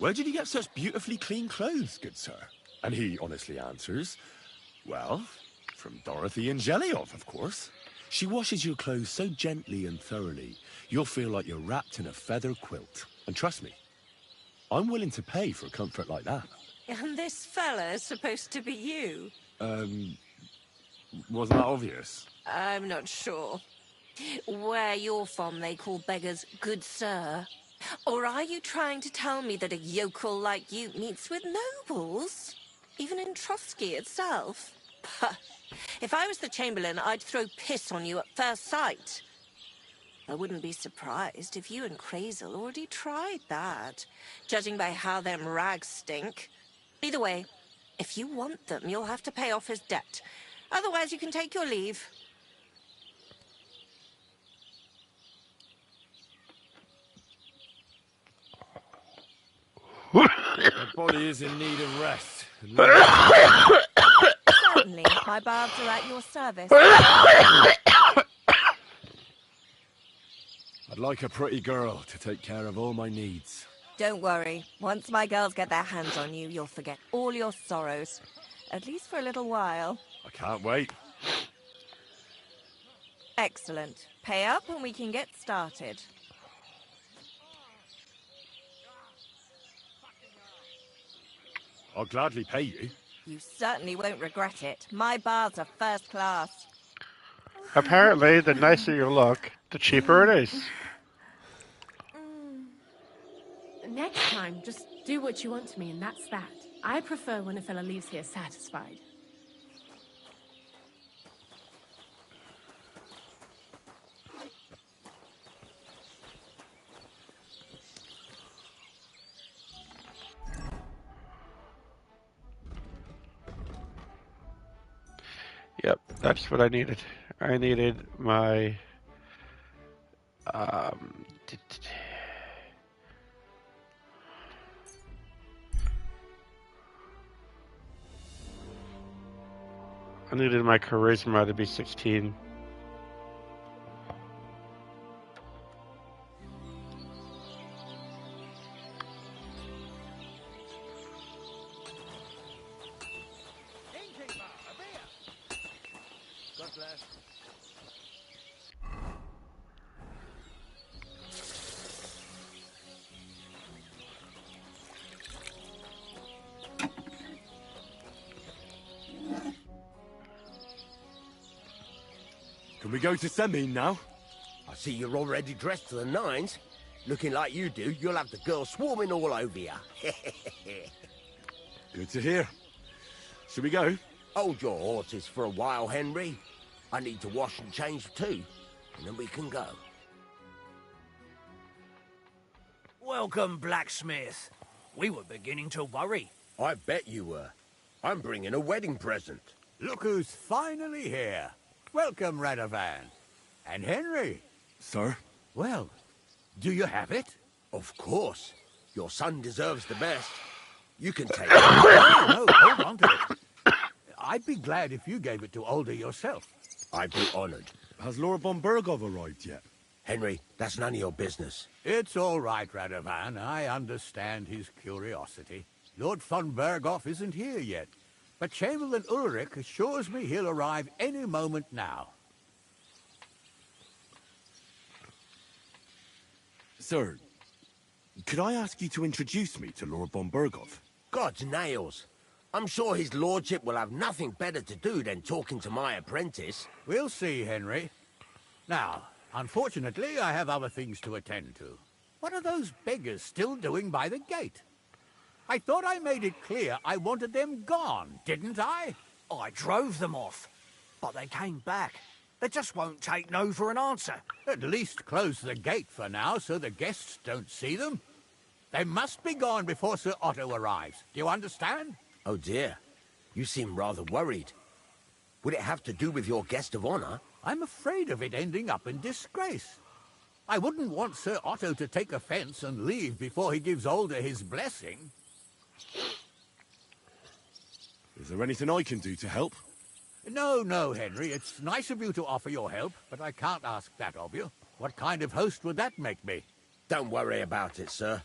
Where did you get such beautifully clean clothes, good sir? And he honestly answers, well, from Dorothy and Jellyov, of course. She washes your clothes so gently and thoroughly, you'll feel like you're wrapped in a feather quilt. And trust me, I'm willing to pay for a comfort like that. And this fella's supposed to be you? Wasn't that obvious? I'm not sure. Where you're from, they call beggars good sir. Or are you trying to tell me that a yokel like you meets with nobles? Even in Trotsky itself? Puh. If I was the Chamberlain, I'd throw piss on you at first sight. I wouldn't be surprised if you and Crazel already tried that, judging by how them rags stink. Either way, if you want them, you'll have to pay off his debt. Otherwise, you can take your leave. My body is in need of rest. Certainly, my baths are at your service. I'd like a pretty girl to take care of all my needs. Don't worry. Once my girls get their hands on you, you'll forget all your sorrows. At least for a little while. I can't wait. Excellent. Pay up and we can get started. I'll gladly pay you. You certainly won't regret it. My baths are first class. Apparently, the nicer you look, the cheaper it is. Next time, just do what you want to me, and that's that. I prefer when a fella leaves here satisfied. Yep, that's what I needed. I needed my... I needed my charisma to be 16. God bless. Can we go to Semin now? I see you're already dressed to the nines. Looking like you do, you'll have the girls swarming all over you. Good to hear. Should we go? Hold your horses for a while, Henry. I need to wash and change too, and then we can go. Welcome, blacksmith. We were beginning to worry. I bet you were. I'm bringing a wedding present. Look who's finally here. Welcome, Radovan. And Henry. Sir? Well, do you have it? Of course. Your son deserves the best. You can take it. No, hold on to it. I'd be glad if you gave it to Older yourself. I'd be honored. Has Laura von Bergov arrived yet? Henry, that's none of your business. It's all right, Radovan. I understand his curiosity. Lord von Berghoff isn't here yet, but Chamberlain Ulrich assures me he'll arrive any moment now. Sir, could I ask you to introduce me to Lord von Berghoff? God's nails. I'm sure his lordship will have nothing better to do than talking to my apprentice. We'll see, Henry. Now, unfortunately, I have other things to attend to. What are those beggars still doing by the gate? I thought I made it clear I wanted them gone, didn't I? I drove them off, but they came back. They just won't take no for an answer. At least close the gate for now so the guests don't see them. They must be gone before Sir Otto arrives. Do you understand? Oh dear, you seem rather worried. Would it have to do with your guest of honor? I'm afraid of it ending up in disgrace. I wouldn't want Sir Otto to take offense and leave before he gives Older his blessing. Is there anything I can do to help? No, Henry. It's nice of you to offer your help, but I can't ask that of you. What kind of host would that make me? Don't worry about it, sir.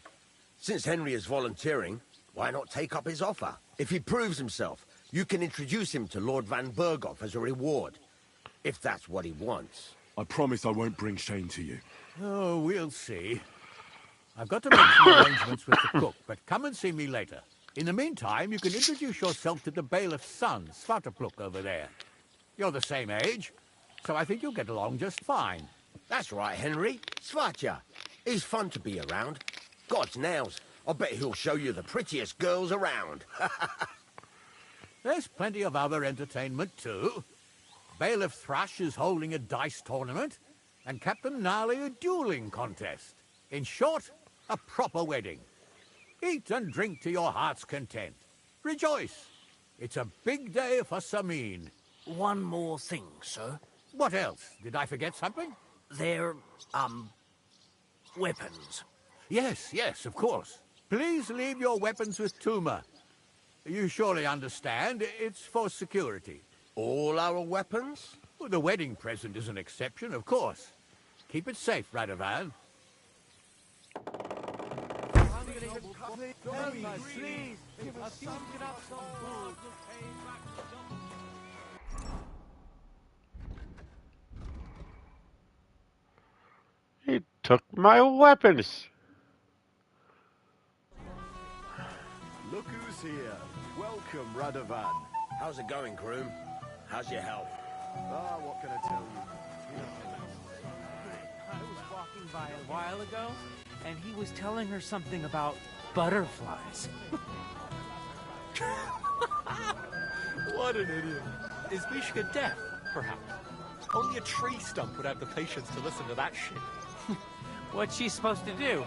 Since Henry is volunteering, why not take up his offer? If he proves himself, you can introduce him to Lord Van Berghoff as a reward. If that's what he wants. I promise I won't bring shame to you. Oh, we'll see. I've got to make some arrangements with the cook, but come and see me later. In the meantime, you can introduce yourself to the bailiff's son, Svartapluk, over there. You're the same age, so I think you'll get along just fine. That's right, Henry. Svatja. He's fun to be around. God's nails. I bet he'll show you the prettiest girls around. There's plenty of other entertainment, too. Bailiff Thrush is holding a dice tournament, and Captain Gnarly a dueling contest. In short, a proper wedding. Eat and drink to your heart's content. Rejoice. It's a big day for Samin. One more thing, sir. What else? Did I forget something? They're, weapons. Yes, of course. Please leave your weapons with Tuma. You surely understand, it's for security. All our weapons? Well, the wedding present is an exception, of course. Keep it safe, Radovan. He took my weapons. Look who's here. Welcome, Radovan. How's it going, groom? How's your health? Ah, what can I tell you? I was walking by a while ago, and he was telling her something about butterflies. What an idiot. Is Mishka deaf, perhaps? Only a tree stump would have the patience to listen to that shit. What's she supposed to do?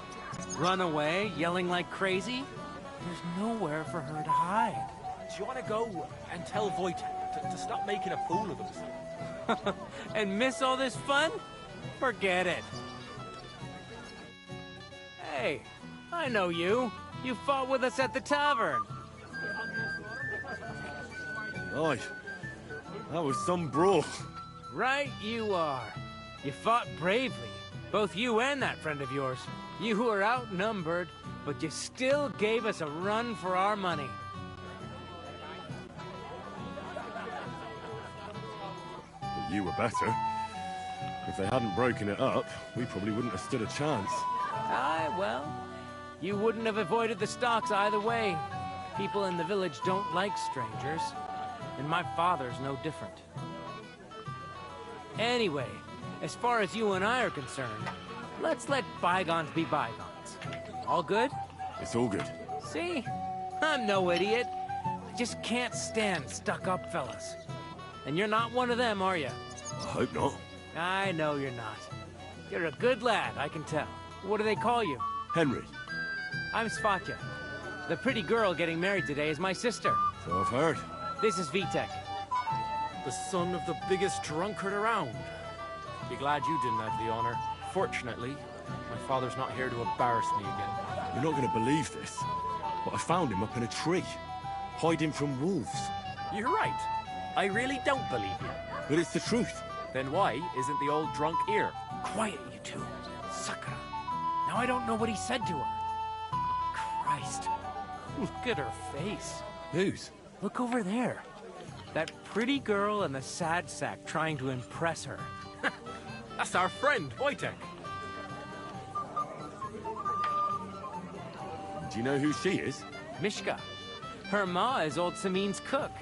Run away, yelling like crazy? There's nowhere for her to hide. Do you want to go and tell Wojtek to stop making a fool of himself? And miss all this fun? Forget it. Hey, I know you. You fought with us at the tavern. Aye, that was some brawl. Right you are. You fought bravely. Both you and that friend of yours. You were outnumbered, but you still gave us a run for our money. But you were better. If they hadn't broken it up, we probably wouldn't have stood a chance. Aye, well, you wouldn't have avoided the stocks either way. People in the village don't like strangers, and my father's no different. Anyway, as far as you and I are concerned, let's let bygones be bygones. All good? It's all good. See? I'm no idiot. I just can't stand stuck-up fellas. And you're not one of them, are you? I hope not. I know you're not. You're a good lad, I can tell. What do they call you? Henry. I'm Svatja. The pretty girl getting married today is my sister. So I've heard. This is Vitek. The son of the biggest drunkard around. Be glad you didn't have the honor. Fortunately, my father's not here to embarrass me again. You're not going to believe this, but I found him up in a tree, hiding from wolves. You're right. I really don't believe you. But it's the truth. Then why isn't the old drunk here? Quiet, you two. Sakura. Now I don't know what he said to her. Christ. Look at her face. Whose? Look over there. That pretty girl and the sad sack trying to impress her. That's our friend, Wojtek. Do you know who she is? Mishka. Her ma is old Samin's cook.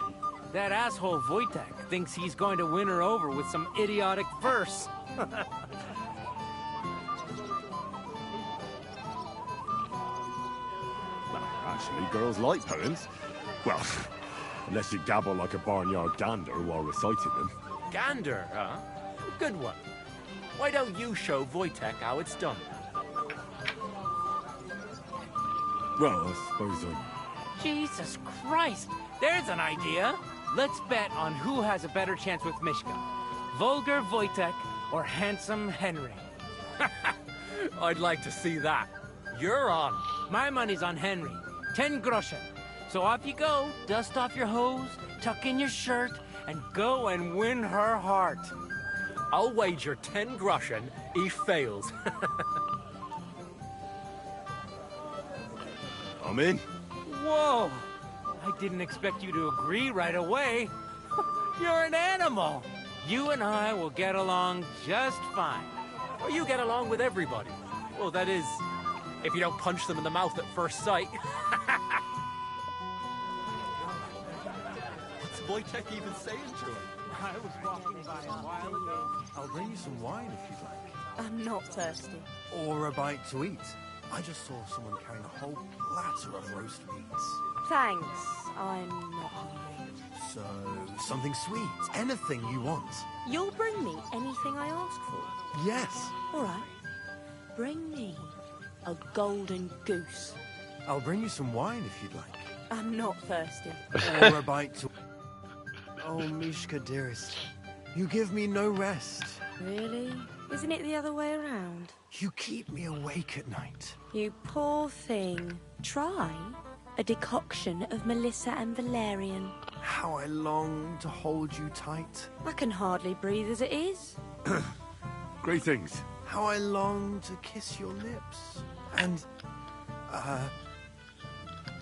That asshole Wojtek thinks he's going to win her over with some idiotic verse. Actually, girls like poems. Well, unless you gabble like a barnyard gander while reciting them. Gander, huh? Good one. Why don't you show Wojtek how it's done? Well, I suppose I... Jesus Christ! There's an idea! Let's bet on who has a better chance with Mishka. Vulgar Wojtek or handsome Henry. I'd like to see that. You're on. My money's on Henry. 10 groschen. So off you go, dust off your hose, tuck in your shirt, and go and win her heart. I'll wager 10 groschen he fails. I'm in. Whoa! I didn't expect you to agree right away. You're an animal. You and I will get along just fine. Or you get along with everybody. Well, that is, if you don't punch them in the mouth at first sight. What's Wojtek even saying to him? I was walking by a while ago. I'll bring you some wine if you'd like. I'm not thirsty. Or a bite to eat. I just saw someone carrying a whole platter of roast meats. Thanks. I'm not hungry. So, something sweet. Anything you want. You'll bring me anything I ask for? Yes. All right. Bring me a golden goose. I'll bring you some wine if you'd like. I'm not thirsty. Or a bite to... Oh, Mishka, dearest. You give me no rest. Really? Isn't it the other way around? You keep me awake at night. You poor thing. Try a decoction of Melissa and Valerian. How I long to hold you tight. I can hardly breathe as it is. Greetings. How I long to kiss your lips. And,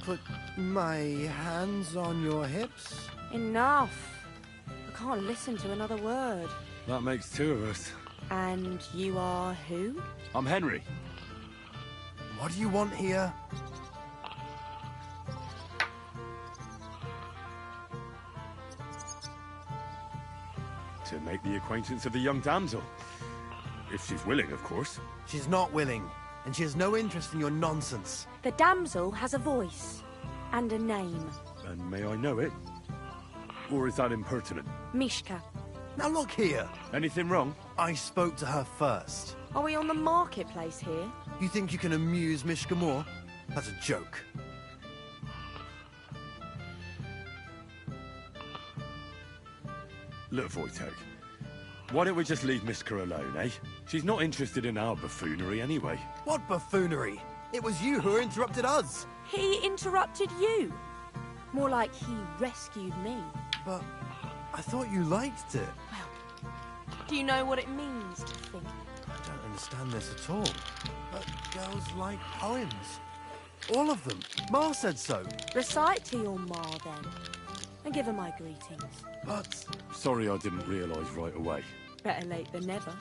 put my hands on your hips. Enough. I can't listen to another word. That makes two of us. And you are who? I'm Henry. What do you want here? To make the acquaintance of the young damsel. If she's willing, of course. She's not willing, and she has no interest in your nonsense. The damsel has a voice and a name. And may I know it? Or is that impertinent? Mishka. Now look here. Anything wrong? I spoke to her first. Are we on the marketplace here? You think you can amuse Mishka more? That's a joke. Look, Wojtek. Why don't we just leave Mishka alone, eh? She's not interested in our buffoonery anyway. What buffoonery? It was you who interrupted us. He interrupted you. More like he rescued me. But I thought you liked it. Well, do you know what it means to think? I don't understand this at all. But girls like poems. All of them. Ma said so. Recite to your ma, then. And give her my greetings. But... Sorry I didn't realise right away. Better late than never.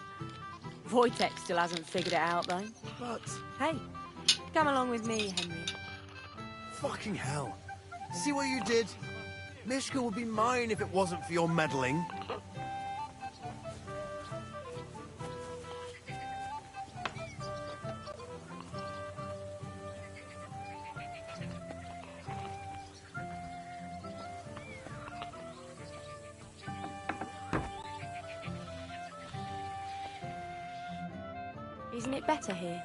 Wojtek still hasn't figured it out, though. But... Hey, come along with me, Henry. Fucking hell. See what you did? Mishka would be mine if it wasn't for your meddling. Isn't it better here?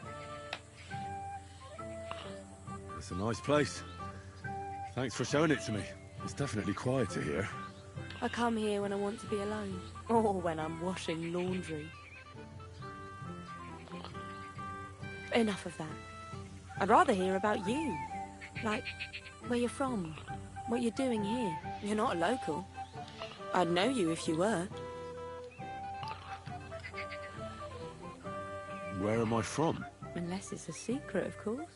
It's a nice place. Thanks for showing it to me. It's definitely quieter here. I come here when I want to be alone. Or when I'm washing laundry. Enough of that. I'd rather hear about you. Like, where you're from. What you're doing here. You're not a local. I'd know you if you were. Where am I from? Unless it's a secret, of course.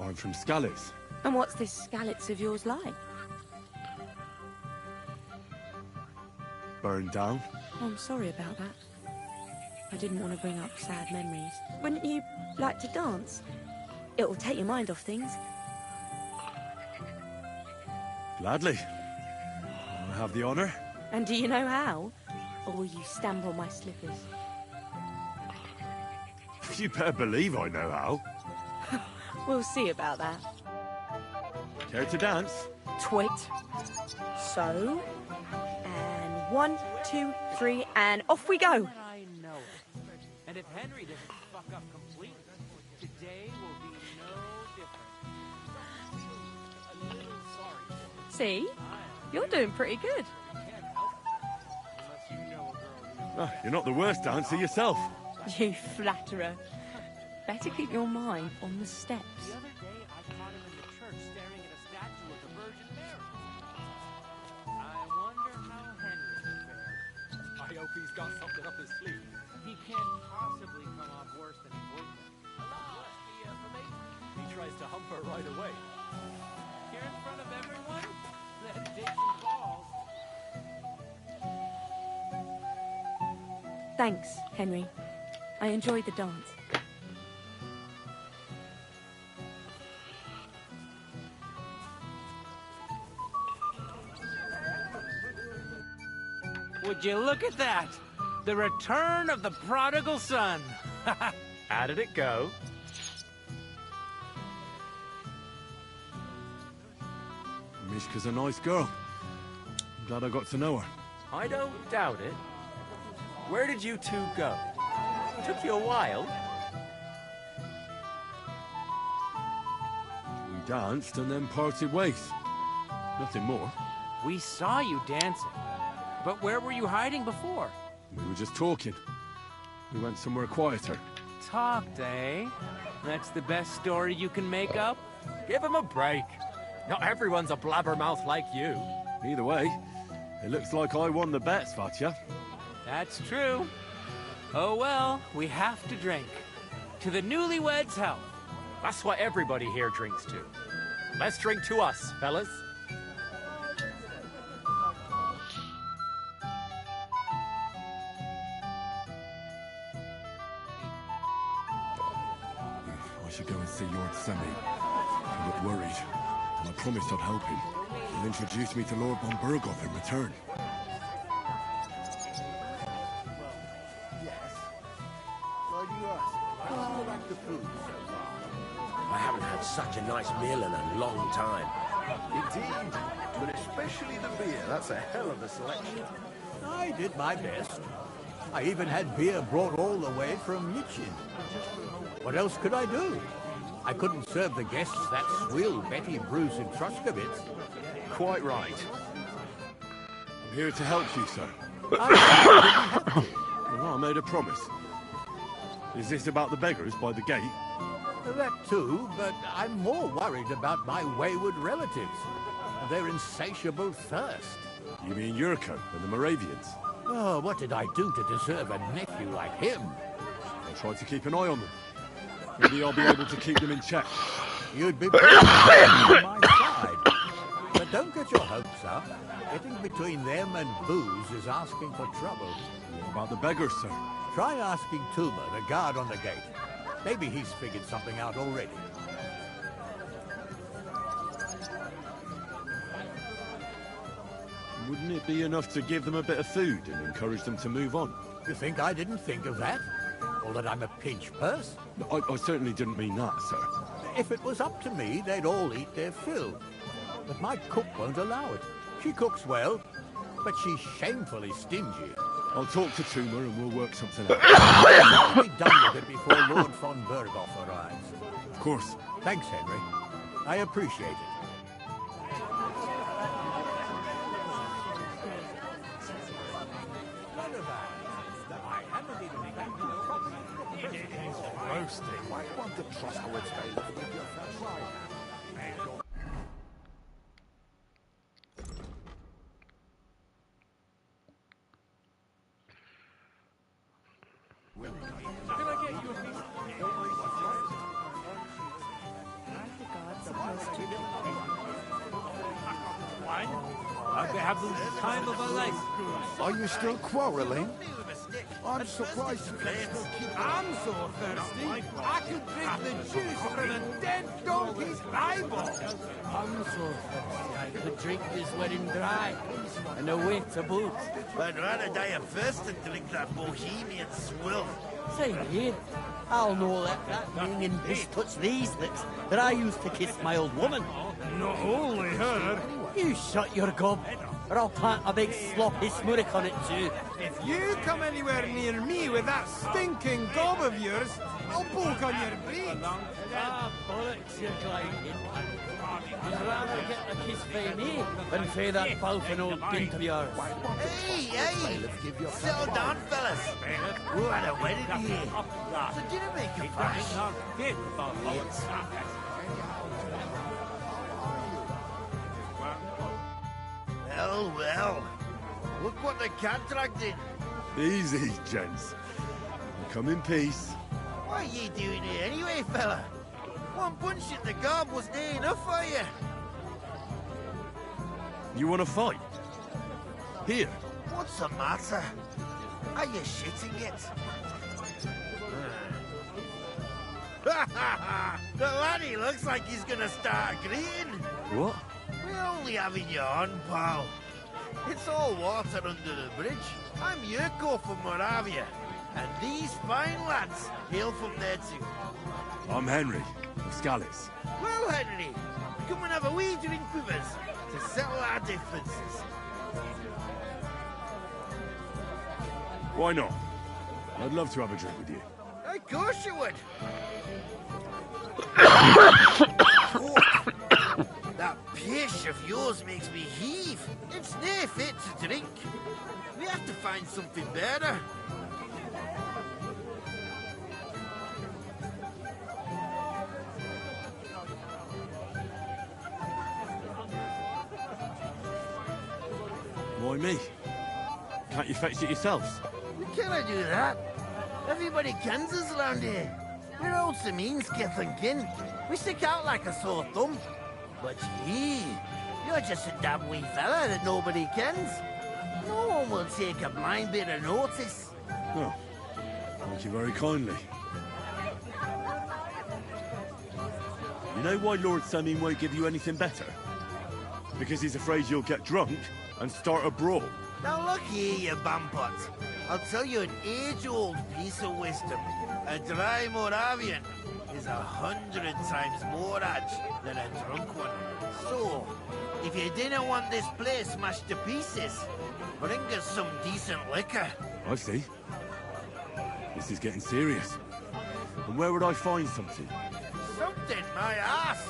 I'm from Skalitz. And what's this Skalitz of yours like? Burned down. Oh, I'm sorry about that. I didn't want to bring up sad memories. Wouldn't you like to dance? It'll take your mind off things. Gladly. I have the honour. And do you know how? Or will you stamp on my slippers? You better believe I know how. We'll see about that. Care to dance? Twit. So. And 1, 2, 3, and off we go. I know it. And if Henry doesn't fuck up completely, today will be no different. A little sorry for him. See? You're doing pretty good. Can't help it. Unless you know a girl who... Ah, you're not the worst dancer yourself. You flatterer. Better keep your mind on the steps. The other day, I caught him in the church staring at a statue of the Virgin Mary. I wonder how Henry will fare. I hope he's got something up his sleeve. He can't possibly come off worse than Wojtek. Must be He tries to hump her right away. Here in front of everyone? Then dig some balls. Thanks, Henry. I enjoyed the dance. Would you look at that? The return of the prodigal son. How did it go? Mishka's a nice girl. I'm glad I got to know her. I don't doubt it. Where did you two go? Took you a while. We danced and then parted ways. Nothing more. We saw you dancing. But where were you hiding before? We were just talking. We went somewhere quieter. Talked, eh? That's the best story you can make up? Give him a break. Not everyone's a blabbermouth like you. Either way, it looks like I won the bet, Svatya. That's true. Oh well, we have to drink. To the newlyweds' health. That's what everybody here drinks to. Let's drink to us, fellas. I should go and see Lord Semi. He looked worried, and I promised I'd help him. He'll introduce me to Lord von Burgov in return. I haven't had such a nice meal in a long time. Indeed, but especially the beer. That's a hell of a selection. I did my best. I even had beer brought all the way from Mitchin. What else could I do? I couldn't serve the guests that swill Betty brews in Truskowitz. Quite right. I'm here to help you, sir. I didn't have to. Well, I made a promise. Is this about the beggars by the gate? That too, but I'm more worried about my wayward relatives. Their insatiable thirst. You mean Yurko and the Moravians? Oh, what did I do to deserve a nephew like him? I'll try to keep an eye on them. Maybe I'll be able to keep them in check. You'd be perfectly on my side. But don't get your hopes up. Getting between them and booze is asking for trouble. What about the beggars, sir? Try asking Tuma, the guard on the gate. Maybe he's figured something out already. Wouldn't it be enough to give them a bit of food and encourage them to move on? You think I didn't think of that? Or that I'm a pinch purse? I certainly didn't mean that, sir. If it was up to me, they'd all eat their fill. But my cook won't allow it. She cooks well, but she's shamefully stingy. I'll talk to Tuma and we'll work something out. I'll be done with it before Lord von Burgov arrives. Of course. Thanks, Henry. I appreciate it. Roasting. Why want the Truskowitz bailiff with your first ride? They have the time of a life. Are you still quarrelling? I'm surprised you can still keep... I'm so thirsty, I could drink the juice from a dead donkey's eyeball. I'm so thirsty, I could drink this wedding dry. And a wait to boot. I'd rather die of thirst than drink that bohemian swill. Say, here, I'll know that hanging biscuits these that I used to kiss my old woman. Not only her. You shut your gob, or I'll plant a big sloppy smurrick on it too. If you come anywhere near me with that stinking gob of yours, I'll poke on your brains. Ah, bollocks, you're gliding. You'd rather get a kiss by me than for that balfing old bint of yours. Hey! Settle down, fellas. We're at a wedding here. So didn't make a fuss. Well. Look what the contract did. Easy, gents. You come in peace. What are you doing here anyway, fella? One punch in the gob wasn't enough for you. You want to fight? Here. What's the matter? Are you shitting it? The laddie looks like he's gonna start agreeing. What? We're only having you on, pal. It's all water under the bridge. I'm Yurko from Moravia, and these fine lads hail from there too. I'm Henry, of Scallis. Well, Henry, come and have a wee drink with us to settle our differences. Why not? I'd love to have a drink with you. Of course you would. That pish of yours makes me heave. It's near fit to drink. We have to find something better. Why me? Can't you fetch it yourselves? We cannot do that. Everybody kens us around here. We're old Sameen's kith and kin. We stick out like a sore thumb. But you're just a damn wee fella that nobody kens. No one will take a blind bit of notice. Oh, thank you very kindly. You know why Lord Sameen won't give you anything better? Because he's afraid you'll get drunk and start a brawl. Now look here, you bampot. I'll tell you an age-old piece of wisdom. A dry Moravian is 100 times more edge than a drunk one. So, if you didn't want this place smashed to pieces, bring us some decent liquor. I see. This is getting serious. And where would I find something? Something, my ass.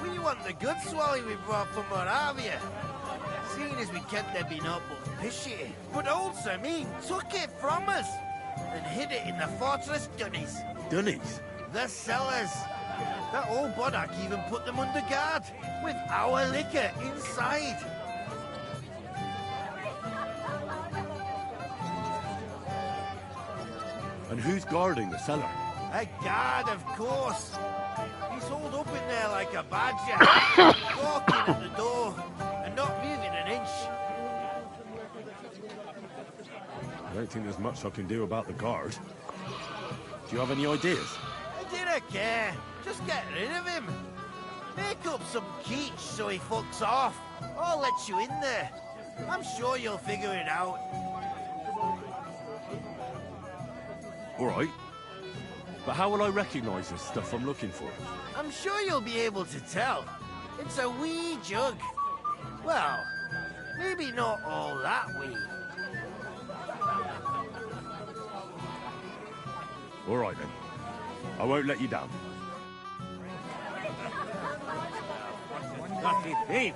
We want the good swally we brought from Moravia. Seeing as we kept there be not but pishy. But old Sameen took it from us and hid it in the fortress dunnies. Dunnies? The cellars. That old Boddock even put them under guard with our liquor inside. And who's guarding the cellar? A guard, of course. He's holed up in there like a badger, walking at the door and not moving an inch. I don't think there's much I can do about the guard. Do you have any ideas? I didn't care. Just get rid of him. Make up some keech so he fucks off. I'll let you in there. I'm sure you'll figure it out. All right. But how will I recognize this stuff I'm looking for? I'm sure you'll be able to tell. It's a wee jug. Well, maybe not all that wee. All right, then. I won't let you down. Lucky thief!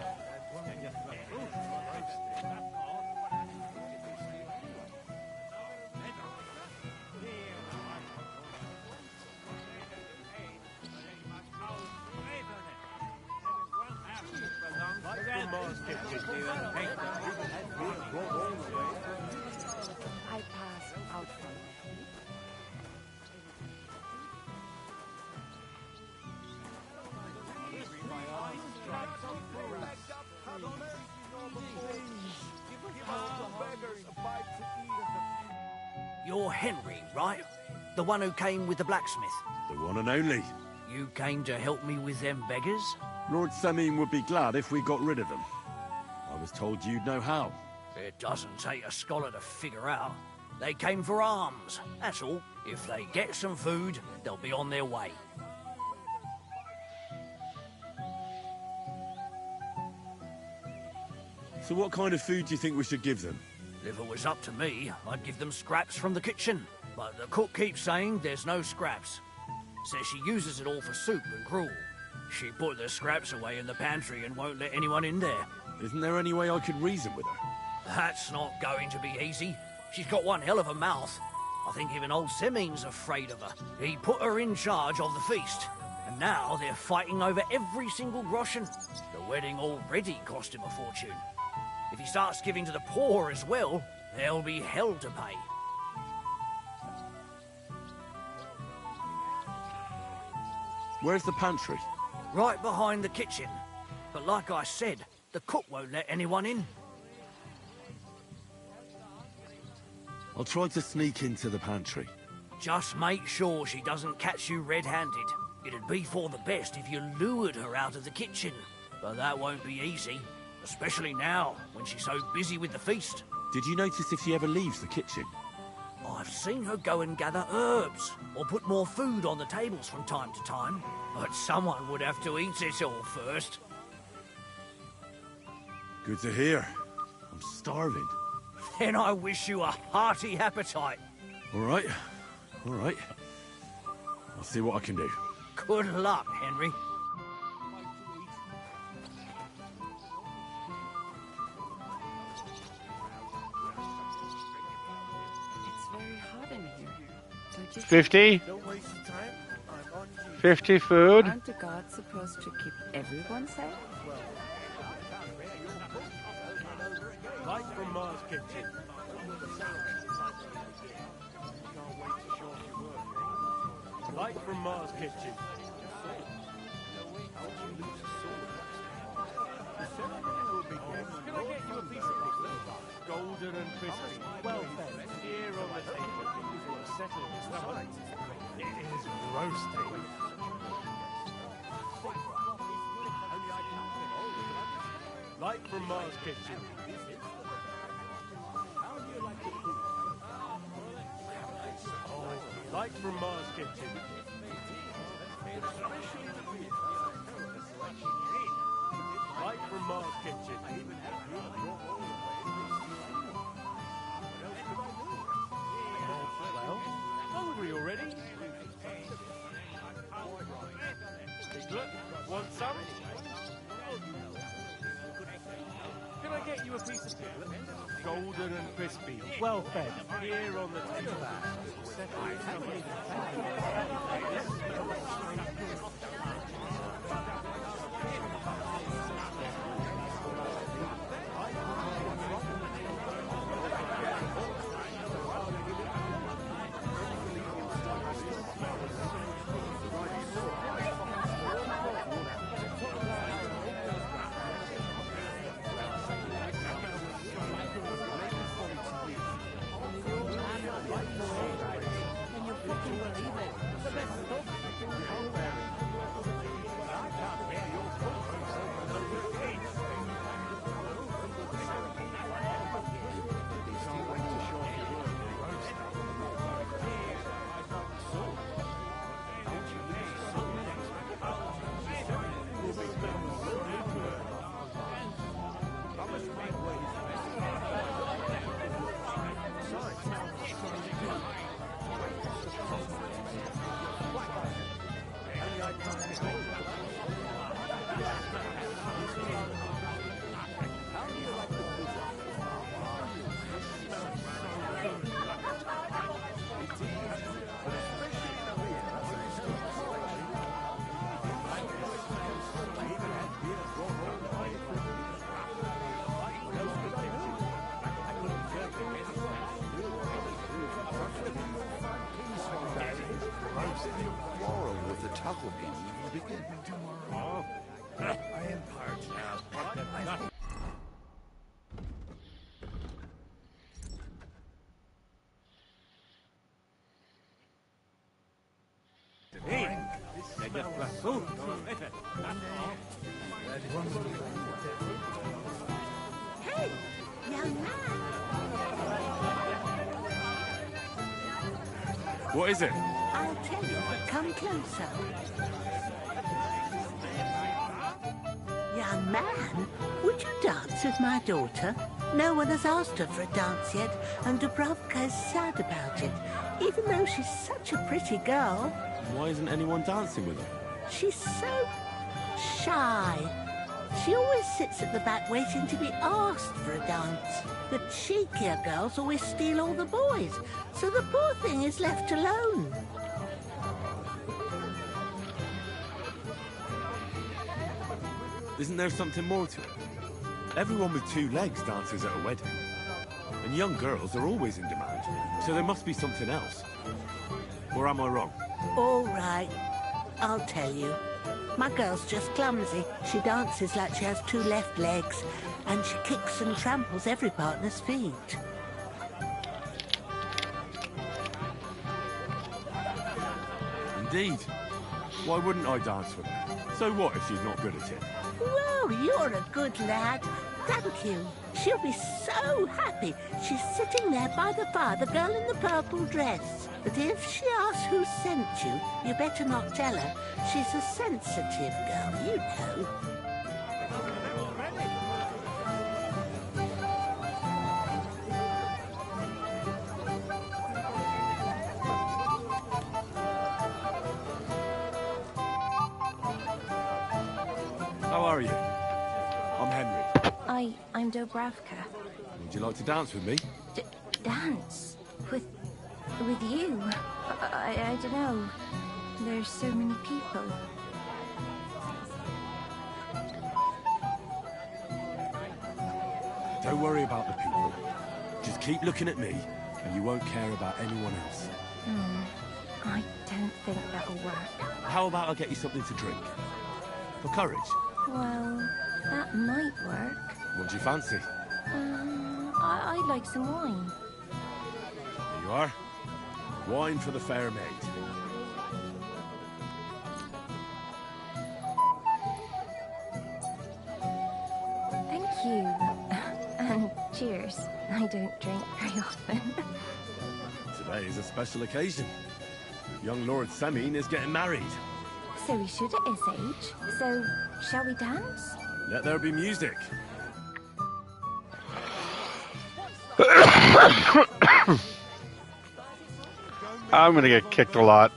I pass out from You're Henry, right? The one who came with the blacksmith. The one and only. You came to help me with them beggars? Lord Sameen would be glad if we got rid of them. I was told you'd know how. It doesn't take a scholar to figure out. They came for alms, that's all. If they get some food, they'll be on their way. So what kind of food do you think we should give them? If it was up to me, I'd give them scraps from the kitchen. But the cook keeps saying there's no scraps. Says she uses it all for soup and gruel. She put the scraps away in the pantry and won't let anyone in there. Isn't there any way I could reason with her? That's not going to be easy. She's got one hell of a mouth. I think even old Semeen's afraid of her. He put her in charge of the feast. And now they're fighting over every single groschen. The wedding already cost him a fortune. If he starts giving to the poor as well, there'll be hell to pay. Where's the pantry? Right behind the kitchen. But like I said, the cook won't let anyone in. I'll try to sneak into the pantry. Just make sure she doesn't catch you red-handed. It'd be for the best if you lured her out of the kitchen. But that won't be easy. Especially now, when she's so busy with the feast. Did you notice if she ever leaves the kitchen? I've seen her go and gather herbs, or put more food on the tables from time to time. But someone would have to eat it all first. Good to hear. I'm starving. Then I wish you a hearty appetite. All right. All right. I'll see what I can do. Good luck, Henry. It's very hot in here. Don't you 50? Don't waste your time. I'm on duty. 50 food. Aren't the gods supposed to keep everyone safe? Light from Mars Kitchen. Light from Mars Kitchen. Can I get you a piece of pizza? Golden and crispy. Well fed. Here on the table. Settle this now. It is roasting. Light from Mars Kitchen. Light from Mars Kitchen. Light from Mars Kitchen. Well, hungry already? Piglet, want some? Can I get you a piece of piglet? Golden and crispy, well fed. Here on the table. Hey, young man. What is it? I'll tell you, but come closer. Young man, would you dance with my daughter? No one has asked her for a dance yet, and Dubrovka is sad about it, even though she's such a pretty girl. Why isn't anyone dancing with her? She's so shy. She always sits at the back waiting to be asked for a dance. The cheekier girls always steal all the boys, so the poor thing is left alone. Isn't there something more to it? Everyone with two legs dances at a wedding. And young girls are always in demand, so there must be something else. Or am I wrong? All right. I'll tell you. My girl's just clumsy. She dances like she has 2 left legs, and she kicks and tramples every partner's feet. Indeed. Why wouldn't I dance with her? So what if she's not good at it? Well, you're a good lad. Thank you. She'll be so happy. She's sitting there by the fire, the girl in the purple dress. But if she asks who sent you, you better not tell her. She's a sensitive girl, you know. How are you? I'm Henry. I'm Dobravka. Would you like to dance with me? Dance? With you? I don't know. There's so many people. Don't worry about the people. Just keep looking at me, and you won't care about anyone else. I don't think that'll work. How about I get you something to drink? For courage? Well, that might work. What do you fancy? I'd like some wine. Here you are. Wine for the fair maid. Thank you. And cheers. I don't drink very often. Today is a special occasion. Young Lord Semine is getting married. So we should at his age. So, shall we dance? Let there be music. I'm gonna get kicked a lot.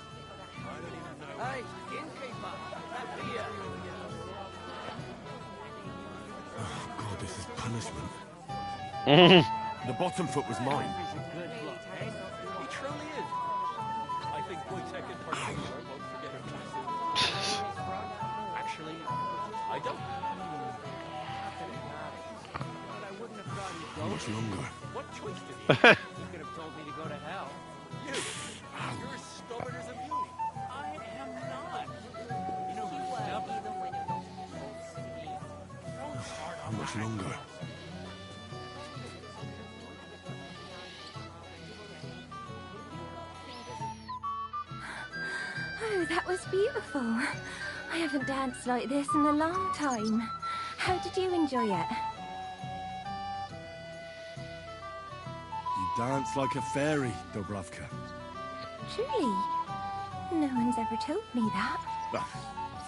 Oh, God, this is punishment. The bottom foot was mine. He truly is. I think Wojtek and Parker won't forget him too soon. Actually, I don't. How much longer? What choice did he have? You could have told me to go to hell. You! You're as stubborn as a mule. I am not. You know who's stubborn? How much longer? Oh, that was beautiful. I haven't danced like this in a long time. How did you enjoy it? You dance like a fairy, Dobravka. Truly? No one's ever told me that. I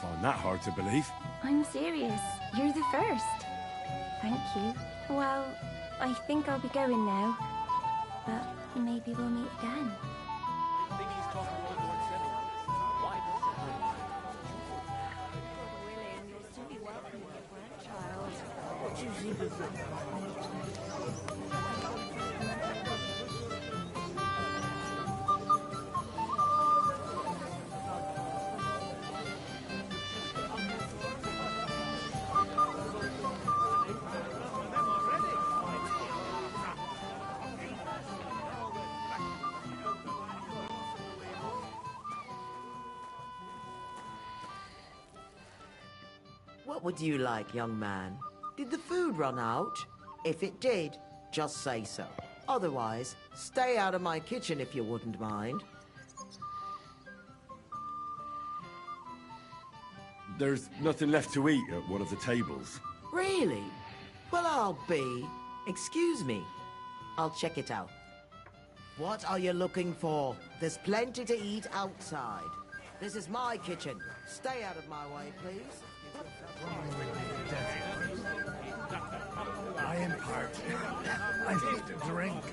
find that hard to believe. I'm serious. You're the first. Thank you. Well, I think I'll be going now. But maybe we'll meet again. I think he's talking about Lord Semine. Why? William, you'll still be welcome with your grandchild. What do you think of that? What would you like, young man? Did the food run out? If it did, just say so. Otherwise, stay out of my kitchen if you wouldn't mind. There's nothing left to eat at one of the tables. Really? Well, I'll be. Excuse me. I'll check it out. What are you looking for? There's plenty to eat outside. This is my kitchen. Stay out of my way, please. I am parched. I need to drink.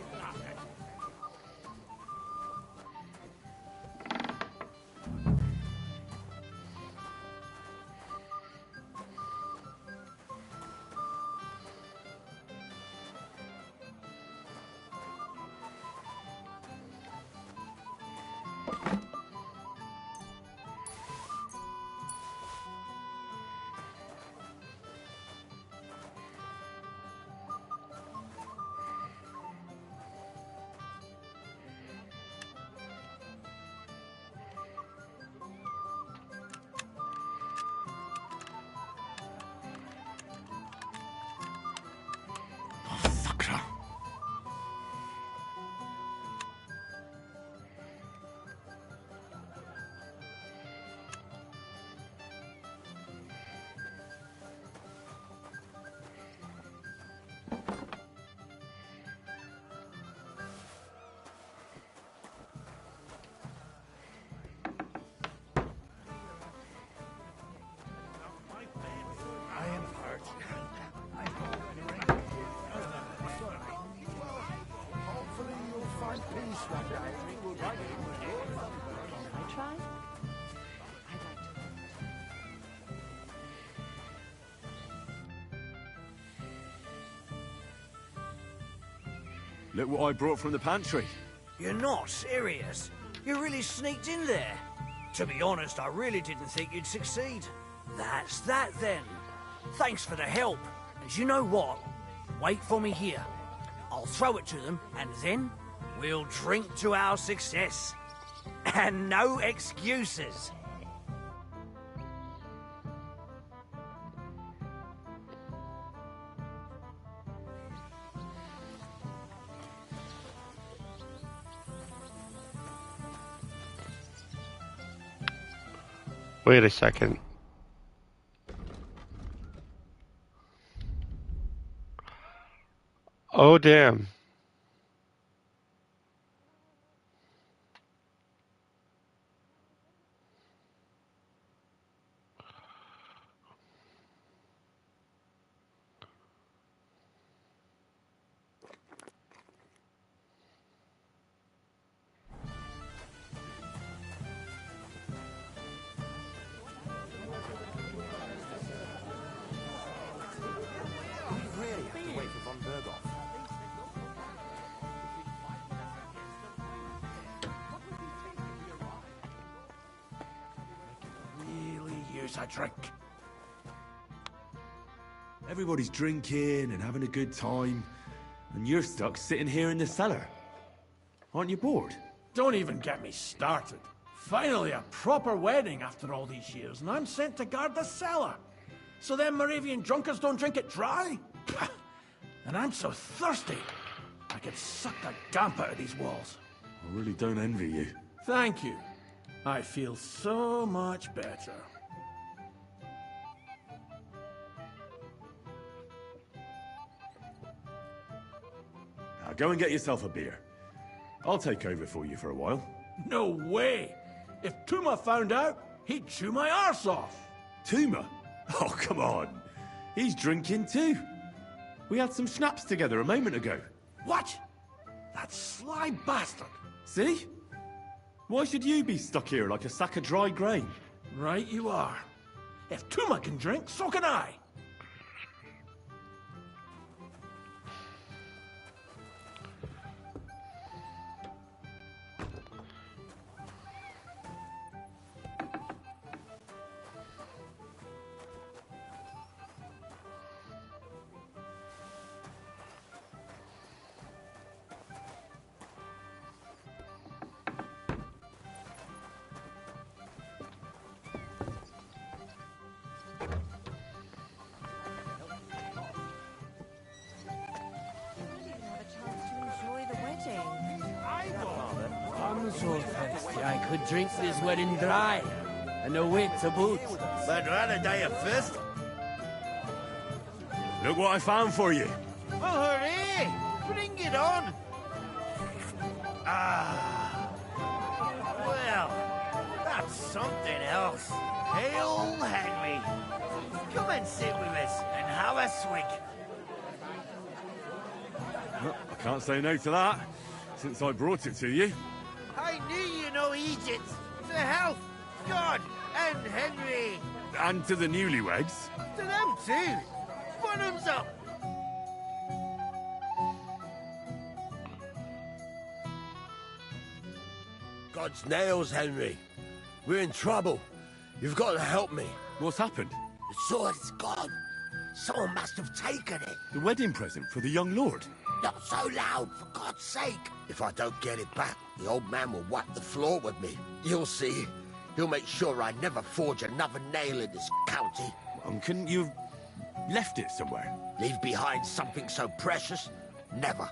Look what I brought from the pantry. You're not serious? You really sneaked in there? To be honest, I really didn't think you'd succeed. That's that then. Thanks for the help. And you know what? Wait for me here. I'll throw it to them, and then we'll drink to our success. And no excuses. Wait a second. Oh, damn. A drink. Everybody's drinking and having a good time, and you're stuck sitting here in the cellar. Aren't you bored? Don't even get me started. Finally, a proper wedding after all these years, and I'm sent to guard the cellar. So them Moravian drunkards don't drink it dry? And I'm so thirsty, I could suck the damp out of these walls. I really don't envy you. Thank you. I feel so much better. Now go and get yourself a beer. I'll take over for you for a while. No way! If Tuma found out, he'd chew my arse off. Tuma? Oh, come on. He's drinking too. We had some schnapps together a moment ago. What? That sly bastard. See? Why should you be stuck here like a sack of dry grain? Right you are. If Tuma can drink, so can I. I'm so thirsty I could drink this wedding dry. And no wait to boot. But rather die of thirst. Look what I found for you. Oh, hooray! Bring it on! Ah. Well, that's something else. Hail Henry. Come and sit with us and have a swig. Well, I can't say no to that, since I brought it to you. I knew you know Egypt. To health, God, and Henry. And to the newlyweds. To them too. Bottoms up. God's nails, Henry. We're in trouble. You've got to help me. What's happened? The sword's gone. Someone must have taken it. The wedding present for the young lord? Not so loud, for God's sake. If I don't get it back, the old man will wipe the floor with me. You'll see. He'll make sure I never forge another nail in this county. And couldn't you have left it somewhere? Leave behind something so precious? Never.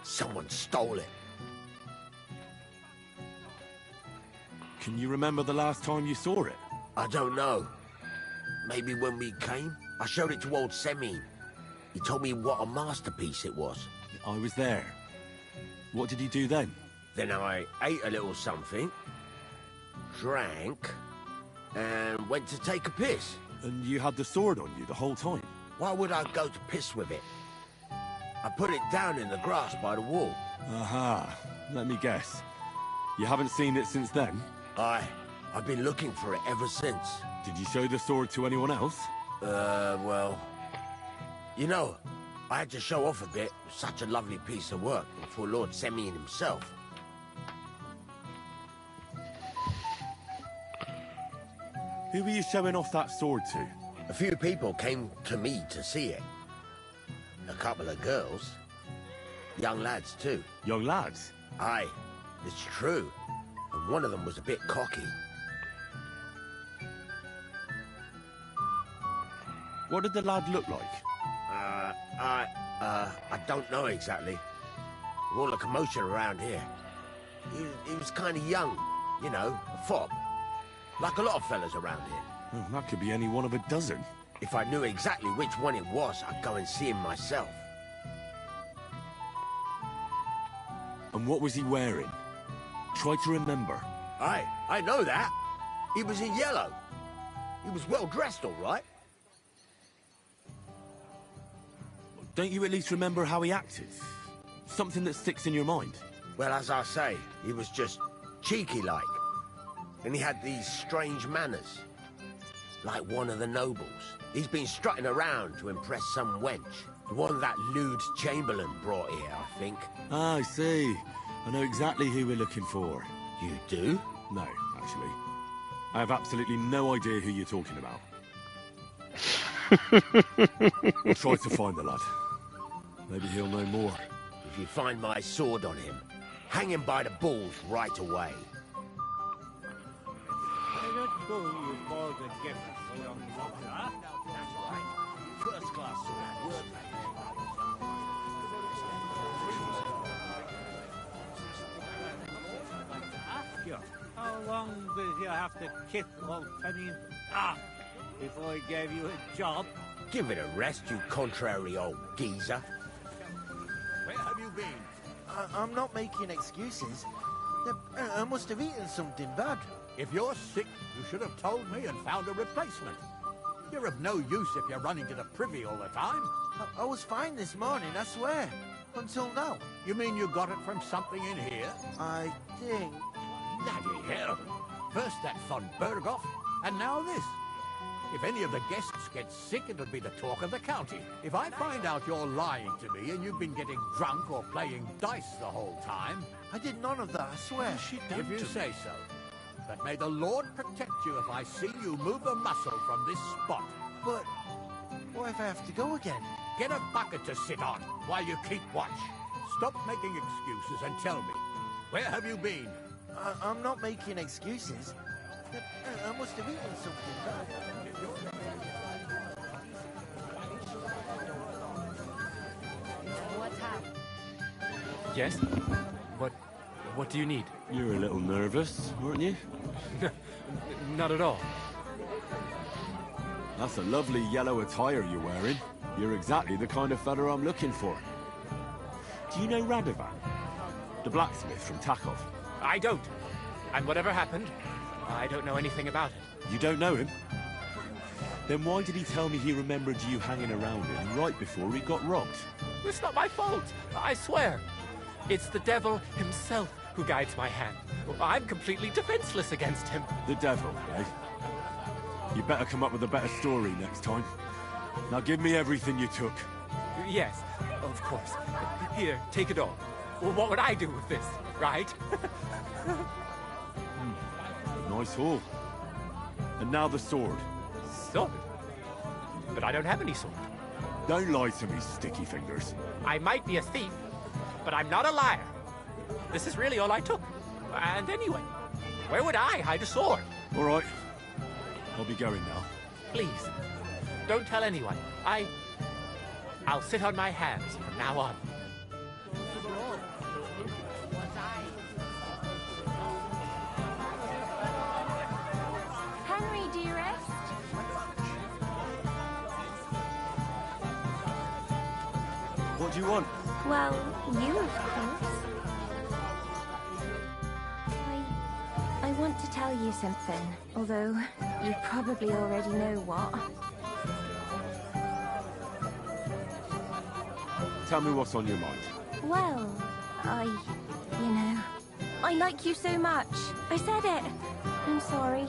Someone stole it. Can you remember the last time you saw it? I don't know. Maybe when we came? I showed it to old Semine. He told me what a masterpiece it was. I was there. What did he do then? Then I ate a little something, drank, and went to take a piss. And you had the sword on you the whole time? Why would I go to piss with it? I put it down in the grass by the wall. Aha. Let me guess. You haven't seen it since then? I've been looking for it ever since. Did you show the sword to anyone else? Well... You know, I had to show off a bit. It was such a lovely piece of work for Lord Semyon himself. Who were you showing off that sword to? A few people came to me to see it. A couple of girls. Young lads, too. Young lads? Aye, it's true. And one of them was a bit cocky. What did the lad look like? I don't know exactly. With all the commotion around here. He was kind of young, you know, a fob. Like a lot of fellas around here. Well, that could be any one of a dozen. If I knew exactly which one it was, I'd go and see him myself. And what was he wearing? Try to remember. Aye, I know that. He was in yellow. He was well dressed, all right. Don't you at least remember how he acted? Something that sticks in your mind? Well, as I say, he was just cheeky-like. And he had these strange manners. Like one of the nobles. He's been strutting around to impress some wench. The one that lewd Chamberlain brought here, I think. Ah, I see. I know exactly who we're looking for. You do? No, actually. I have absolutely no idea who you're talking about. I'll try to find the lad. Maybe he'll know more. If you find my sword on him, hang him by the balls right away. First class sword. How long did you have to kick old Penny before he gave you a job? Give it a rest, you contrary old geezer. Where have you been? I'm not making excuses. I must have eaten something bad. If you're sick, you should have told me and found a replacement. You're of no use if you're running to the privy all the time. I was fine this morning, I swear. Until now. You mean you got it from something in here? I think... Bloody hell. First that von Berghoff, and now this. If any of the guests get sick, it'll be the talk of the county. If I find out you're lying to me and you've been getting drunk or playing dice the whole time... I did none of that, I swear. If you say so. But may the Lord protect you if I see you move a muscle from this spot. But what if I have to go again? Get a bucket to sit on while you keep watch. Stop making excuses and tell me, where have you been? I'm not making excuses. I must have eaten something bad. What's happened? Yes? What do you need? You're a little nervous, weren't you? Not at all. That's a lovely yellow attire you're wearing. You're exactly the kind of fella I'm looking for. Do you know Radovan? The blacksmith from Takov? I don't. And whatever happened, I don't know anything about it. You don't know him? Then why did he tell me he remembered you hanging around him right before he got robbed? It's not my fault, I swear. It's the devil himself who guides my hand. I'm completely defenseless against him. The devil, eh? You better come up with a better story next time. Now give me everything you took. Yes, of course. Here, take it all. Well, what would I do with this, right? Nice haul. And now the sword. Sword? But I don't have any sword. Don't lie to me, sticky fingers. I might be a thief, but I'm not a liar. This is really all I took. And anyway, where would I hide a sword? All right. I'll be going now. Please, don't tell anyone. I'll sit on my hands from now on. Henry, dearest. What do you want? Well, you, of course. I want to tell you something, although you probably already know what. Tell me what's on your mind. Well, I like you so much. I said it. I'm sorry.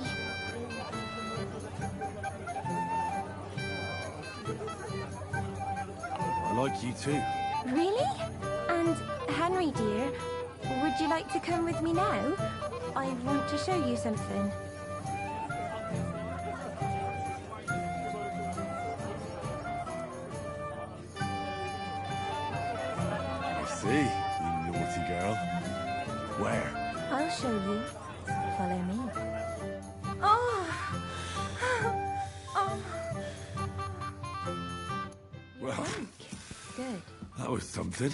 I like you too. Really? And Henry, dear, would you like to come with me now? I want to show you something. I see, you naughty girl. Where? I'll show you. Follow me. Oh! Oh! Well, Good. that was something.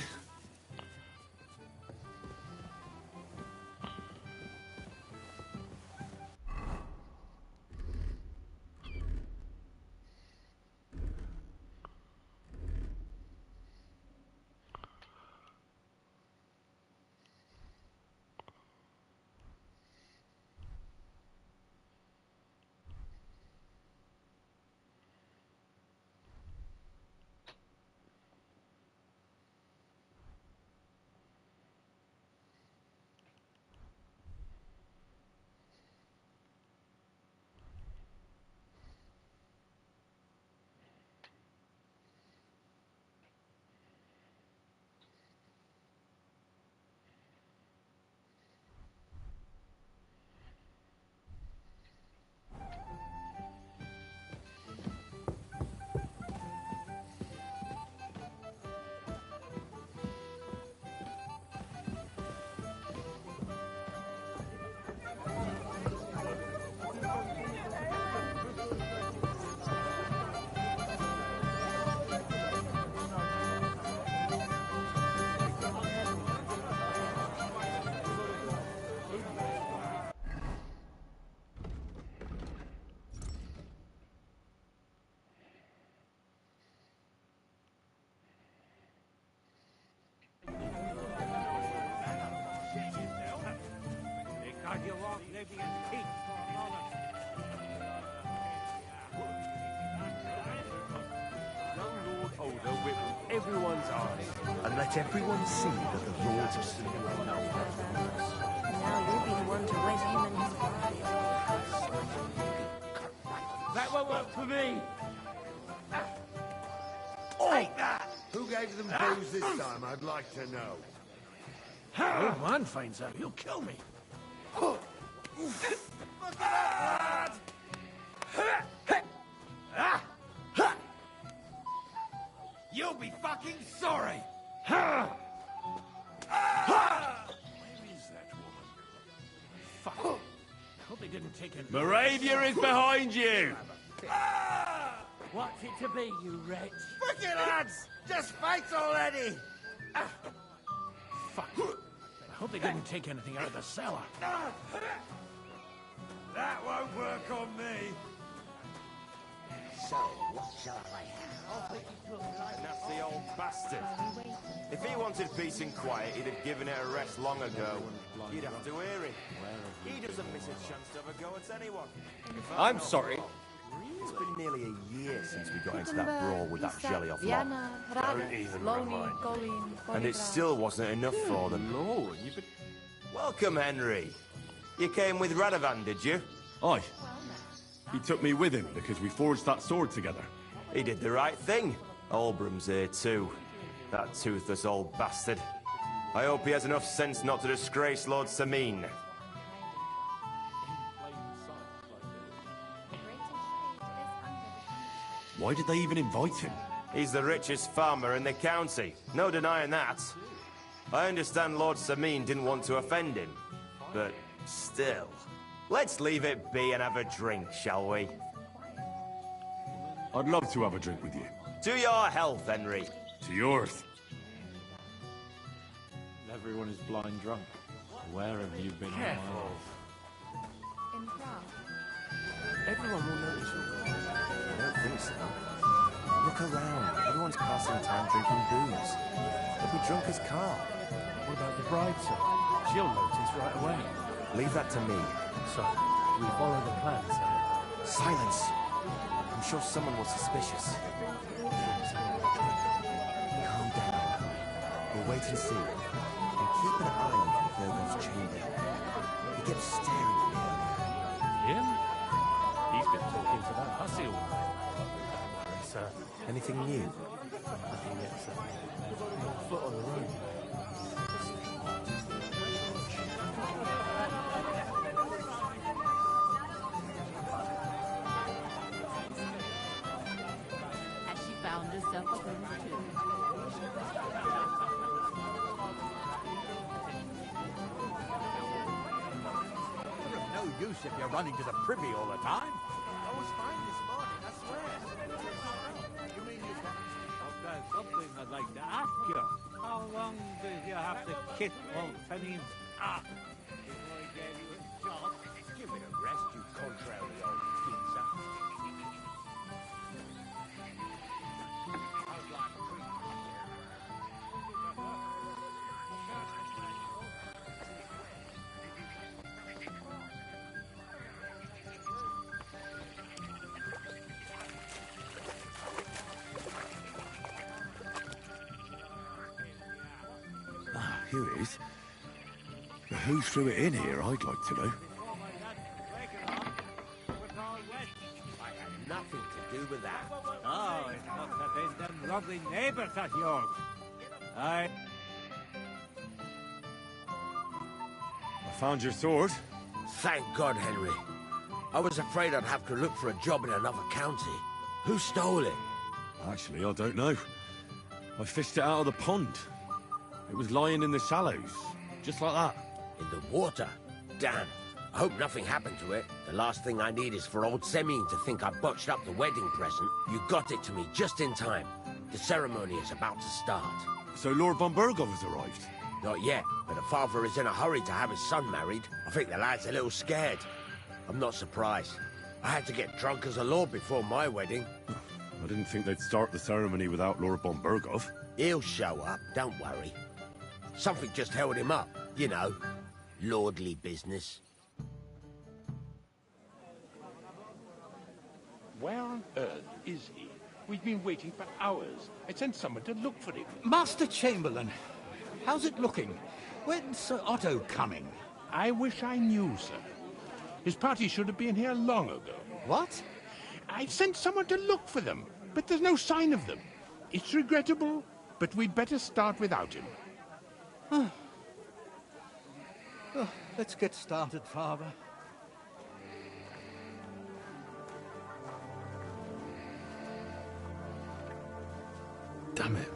Everyone's eyes. And let everyone see that the lords of Sleep know how to use. Now you'll be the one to wed him and his bride. That won't work for me. Take that! Who gave them booze this time, I'd like to know. Old man finds out, he'll kill me. You'll be fucking sorry. Where is that woman? Fuck. I hope they didn't take it. Moravia is behind you! What's it to be, you wretch? Frickin' lads! Just fight already! Fuck. I hope they didn't take anything out of the cellar. That won't work on me. So, what shall I have? Nasty old bastard. If he wanted peace and quiet, he'd have given it a rest long ago. You'd have to hear him. He doesn't miss a chance to have a go at anyone. I'm sorry. It's been nearly a year since we got into that brawl with that jelly-off lot. Don't even remind me. And it still wasn't enough for them. Lord, you've been... Welcome, Henry. You came with Radovan, did you? Aye. He took me with him because we forged that sword together. He did the right thing. Olbram's here too. That toothless old bastard. I hope he has enough sense not to disgrace Lord Sameen. Why did they even invite him? He's the richest farmer in the county. No denying that. I understand Lord Sameen didn't want to offend him. But still. Let's leave it be and have a drink, shall we? I'd love to have a drink with you. To your health, Henry. To yours. Everyone is blind drunk. Where have you been? Careful. In Prague. Everyone will notice you. I don't think so. Look around. Everyone's passing time drinking booze. They'll be drunk as car. What about the bride, sir? She'll notice right away. Leave that to me. So, we follow the plan, sir. Silence. I'm sure someone was suspicious. Calm down. We'll wait and see. And keep an eye on Virgo's chamber. He kept staring at me earlier. Him? He's been talking to that hussy all night. sir. Anything new? Nothing yet, sir. Not a foot on the road. Has she found herself a home too? You're of no use if you're running to the privy all the time. I was fine this morning, I swear. You mean you got... There's something I'd like to ask you. How long did you have to kick old Fenian's ass before he gave you a job? Give it a rest, you contrary old geezer. Here it is. But who threw it in here, I'd like to know. I had nothing to do with that. Oh, it must have been them lovely neighbours of yours. I found your sword. Thank God, Henry. I was afraid I'd have to look for a job in another county. Who stole it? Actually, I don't know. I fished it out of the pond. It was lying in the shallows, just like that. In the water? Damn. I hope nothing happened to it. The last thing I need is for old Semyon to think I botched up the wedding present. You got it to me just in time. The ceremony is about to start. So Lord von Burgov has arrived? Not yet, but the father is in a hurry to have his son married. I think the lad's a little scared. I'm not surprised. I had to get drunk as a lord before my wedding. I didn't think they'd start the ceremony without Lord von Burgov. He'll show up, don't worry. Something just held him up, you know. Lordly business. Where on earth is he? We've been waiting for hours. I sent someone to look for him. Master Chamberlain, how's it looking? When's Sir Otto coming? I wish I knew, sir. His party should have been here long ago. What? I sent someone to look for them, but there's no sign of them. It's regrettable, but we'd better start without him. Oh, let's get started, Father. Damn it.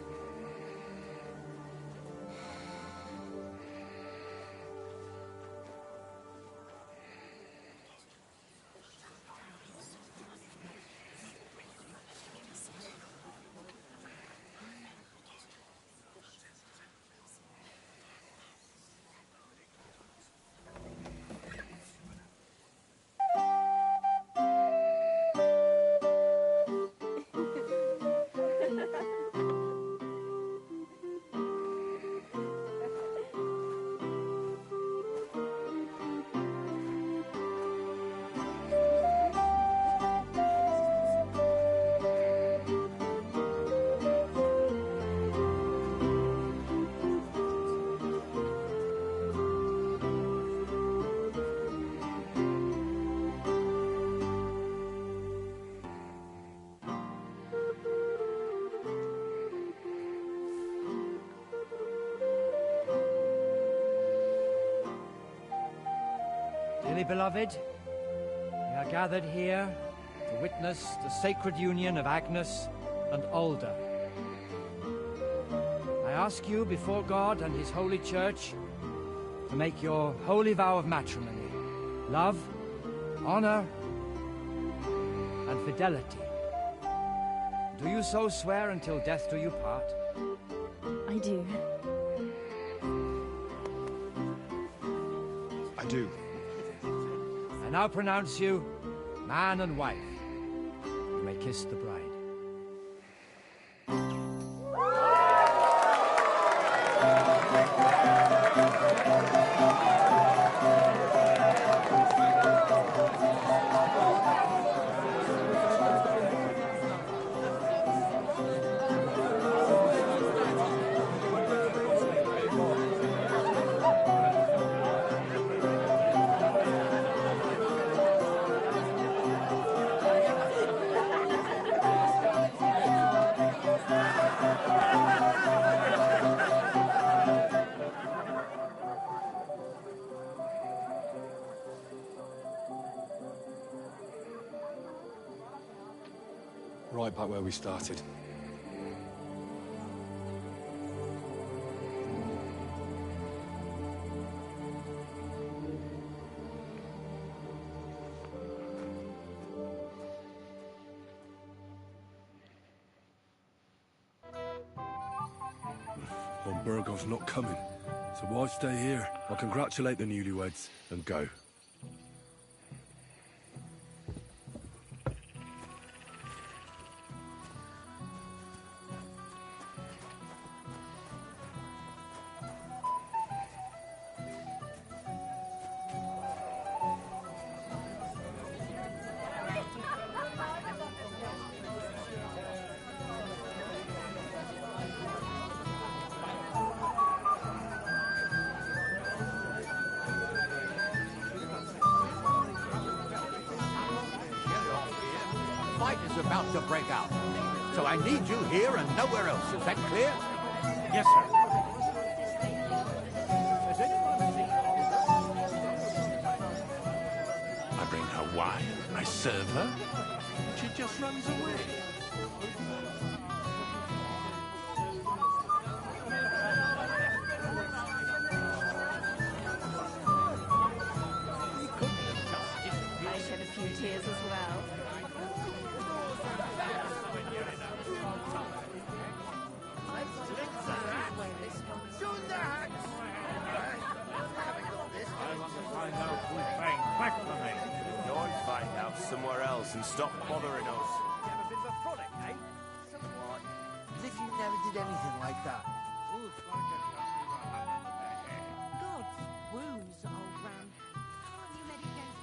Dearly beloved, we are gathered here to witness the sacred union of Agnes and Alda. I ask you before God and His holy church to make your holy vow of matrimony, love, honor, and fidelity. Do you so swear until death do you part? I do. I do. I now pronounce you man and wife. You may kiss the bride. right back where we started. Von Burgov's not coming, so why stay here? I'll congratulate the newlyweds and go. Fight is about to break out. So I need you here and nowhere else. Is that clear? Yes, sir. Has anyone seen... I bring her wine. I serve her. She just runs away. I shed a few tears as well. Go and find out somewhere else and stop bothering us. What? As if you never did anything like that. God's wounds, old man. Can't you medicate?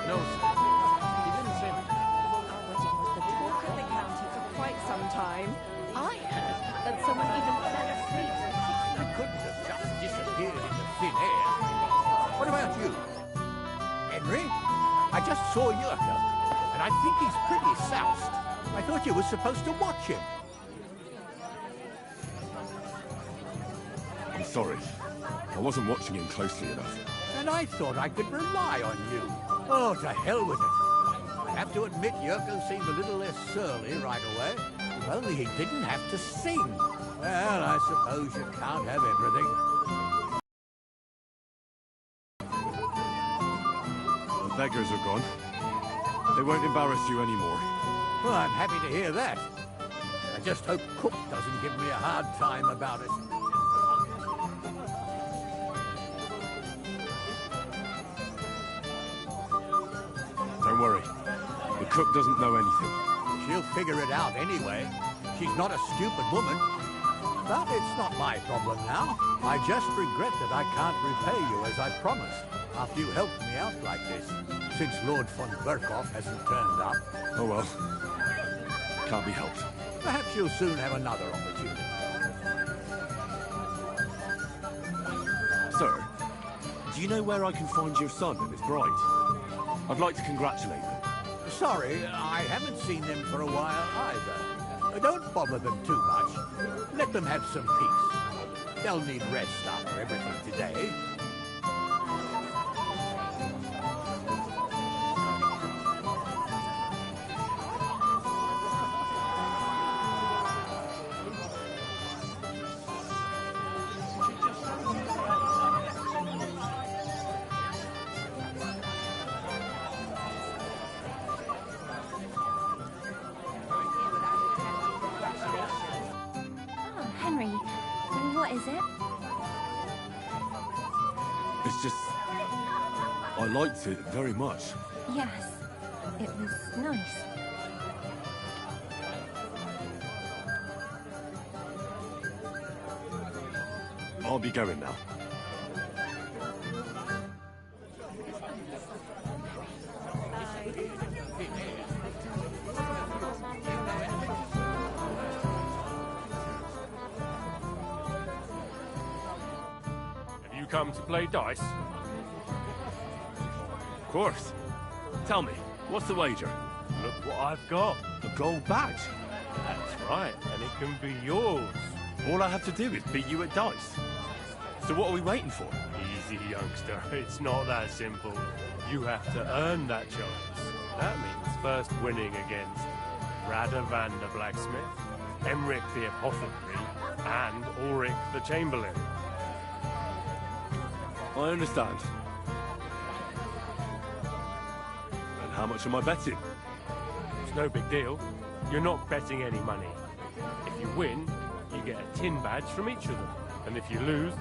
No, sir. He didn't say anything. Wedding was the talk of the county for quite some time. I heard that someone even fell asleep. You couldn't have just disappeared into thin air. What about you? Henry? I just saw Yurka, and I think he's pretty soused. I thought you were supposed to watch him. I'm sorry. I wasn't watching him closely enough. And I thought I could rely on you. Oh, to hell with it. I have to admit, Yurko seemed a little less surly right away. If only he didn't have to sing. Well, I suppose you can't have everything. The beggars are gone. They won't embarrass you anymore. Well, I'm happy to hear that. I just hope Cook doesn't give me a hard time about it. Don't worry. The cook doesn't know anything. She'll figure it out anyway. She's not a stupid woman. But it's not my problem now. I just regret that I can't repay you as I promised, after you helped me out like this, since Lord von Berkhoff hasn't turned up. Oh well. Can't be helped. Perhaps you'll soon have another opportunity. Sir, do you know where I can find your son and his bride? I'd like to congratulate them. Sorry, I haven't seen them for a while either. Don't bother them too much. Let them have some peace. They'll need rest after everything today. Oh, Henry, what is it? It's just... I liked it very much. Yes, it was nice. I'll be going now. come to play dice? Of course. Tell me, what's the wager? Look what I've got. A gold badge. That's right, and it can be yours. All I have to do is beat you at dice. So what are we waiting for? Easy, youngster. It's not that simple. You have to earn that chance. That means first winning against Radovan the blacksmith, Emric the apothecary, and Ulrich the chamberlain. I understand. And how much am I betting? It's no big deal. You're not betting any money. If you win, you get a tin badge from each of them. And if you lose,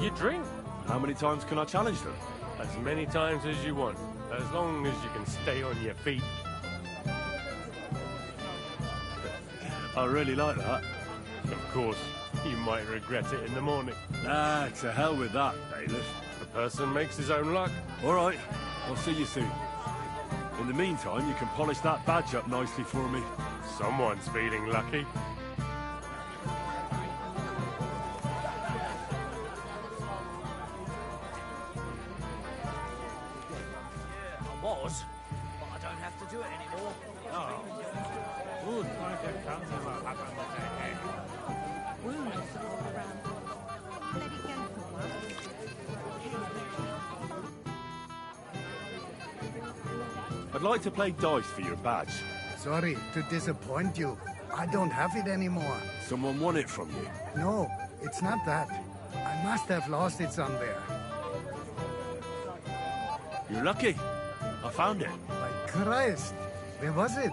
you drink. How many times can I challenge them? As many times as you want, as long as you can stay on your feet. I really like that. Of course, you might regret it in the morning. Nah, to hell with that, bailiff. The person makes his own luck. All right, I'll see you soon. In the meantime, you can polish that badge up nicely for me. Someone's feeling lucky. Was, but I don't have to do it anymore. Oh. Good. Tell me what happened with that head. Wounds all around. Let it go for once. I'd like to play dice for your badge. Sorry to disappoint you. I don't have it anymore. Someone won it from you. No, it's not that. I must have lost it somewhere. You're lucky. I found it. My Christ! Where was it?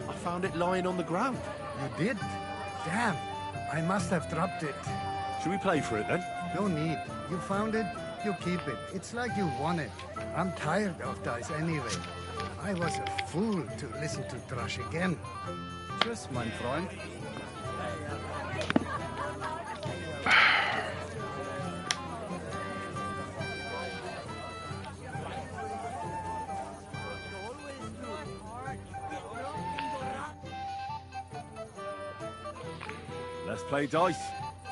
I found it lying on the ground. You did? Damn! I must have dropped it. Should we play for it then? No need. You found it, you keep it. It's like you won it. I'm tired of dice anyway. I was a fool to listen to Thrush again. Tschüss, mein Freund. Let's play dice.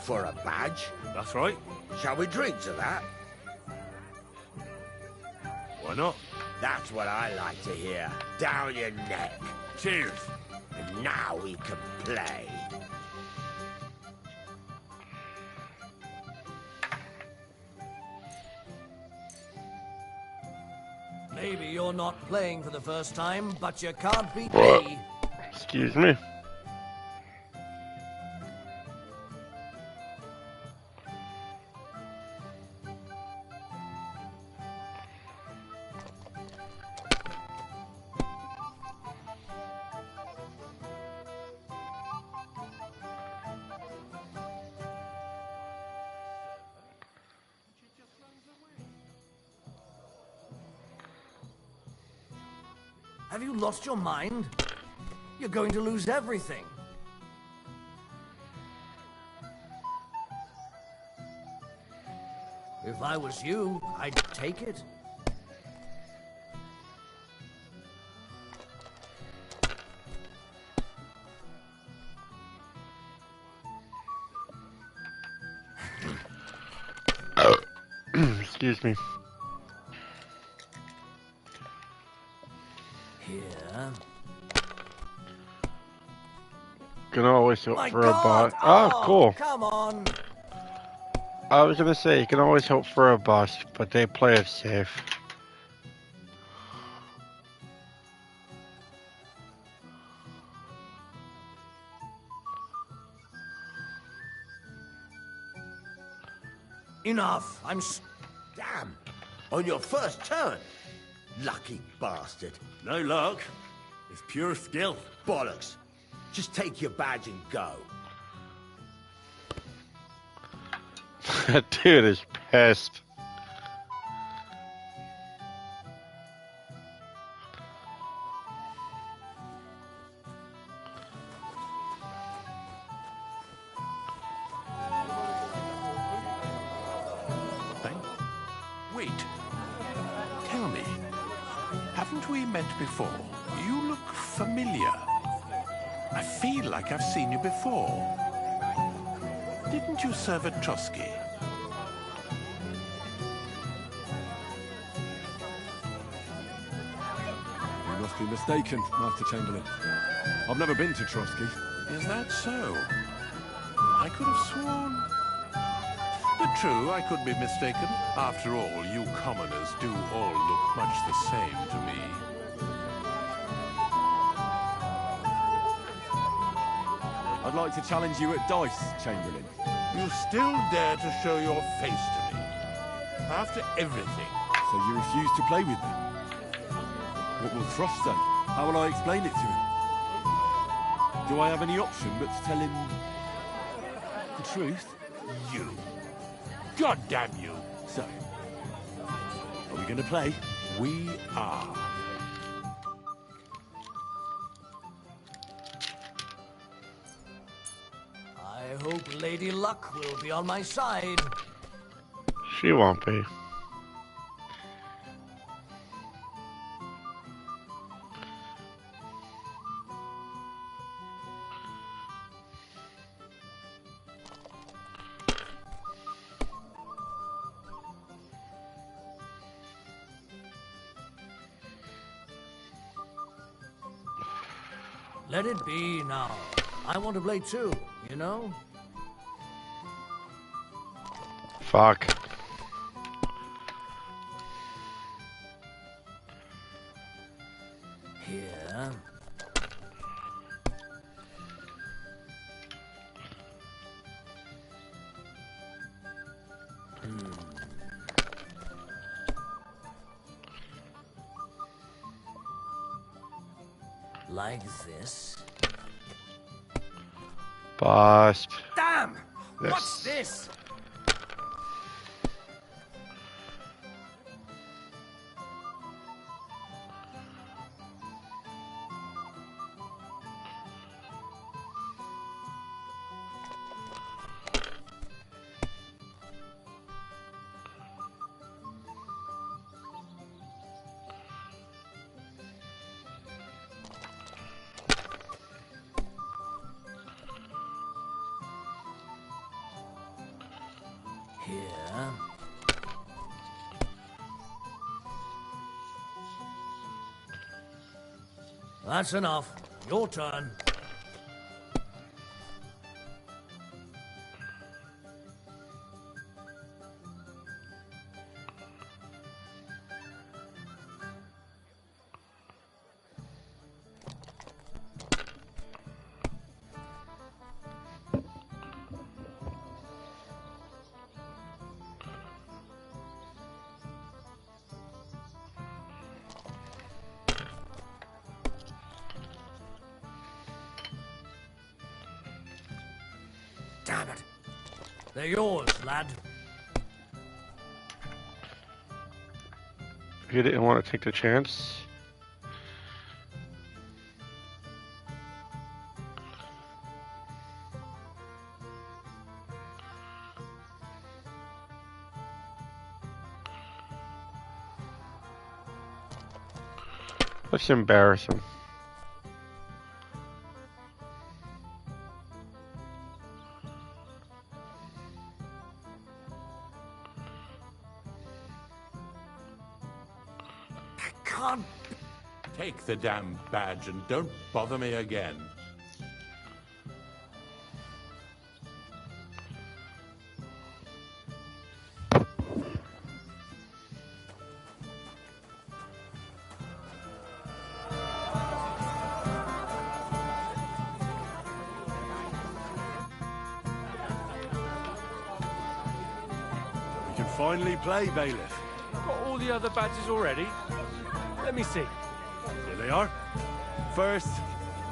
For a badge? That's right. Shall we drink to that? Why not? That's what I like to hear. Down your neck. Cheers. And now we can play. Maybe you're not playing for the first time, but you can't beat What? me. Excuse me. Have you lost your mind? You're going to lose everything. If I was you, I'd take it. Excuse me. Here. Can always hope My for God! a boss. Oh, cool. Come on. I was gonna say you can always hope for a boss, but they play it safe. Enough. Damn. On your first turn. Lucky bastard. No luck. It's pure skill. Bollocks. Just take your badge and go. That dude is pissed. Wait. Tell me, haven't we met before? You look familiar. I feel like I've seen you before. Didn't you serve at Trotsky? You must be mistaken, Master Chamberlain. I've never been to Trotsky. Is that so? I could have sworn... But true, I could be mistaken. After all, you commoners do all look much the same to me. I'd like to challenge you at dice, Chamberlain. You still dare to show your face to me? After everything. So you refuse to play with me? What will Frost say? How will I explain it to him? Do I have any option but to tell him the truth? You. God damn you. So, are we going to play? We are. I hope Lady Luck will be on my side. She won't be. Let it be now. I want to play too, you know? Fuck. Here. Like this. Bust. Damn! This. What's this? Here. That's enough. Your turn. Damn it. They're yours, lad. You didn't want to take the chance. That's embarrassing. Can't. Take the damn badge and don't bother me again. We can finally play, Bailiff. Got all the other badges already? Let me see. Here they are. First,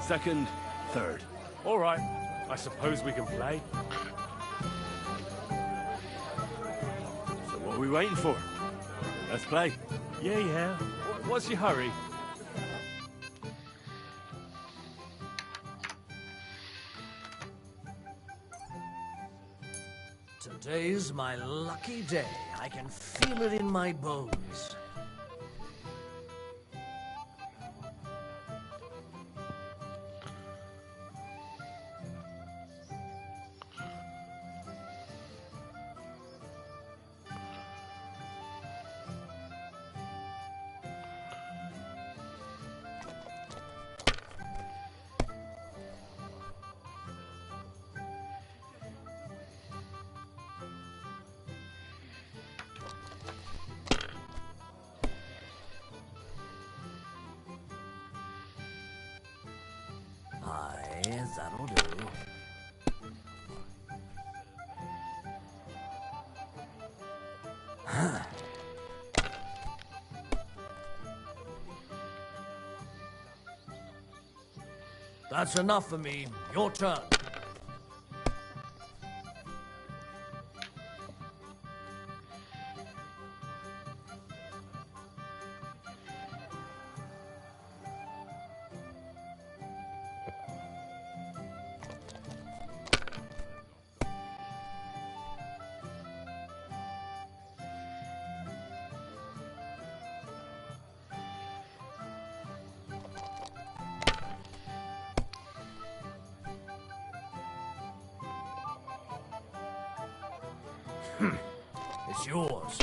second, third. All right. I suppose we can play. So what are we waiting for? Let's play. Yeah. What's your hurry? Today's my lucky day. I can feel it in my bones. Yes, that'll do. That's enough for me. Your turn. It's yours.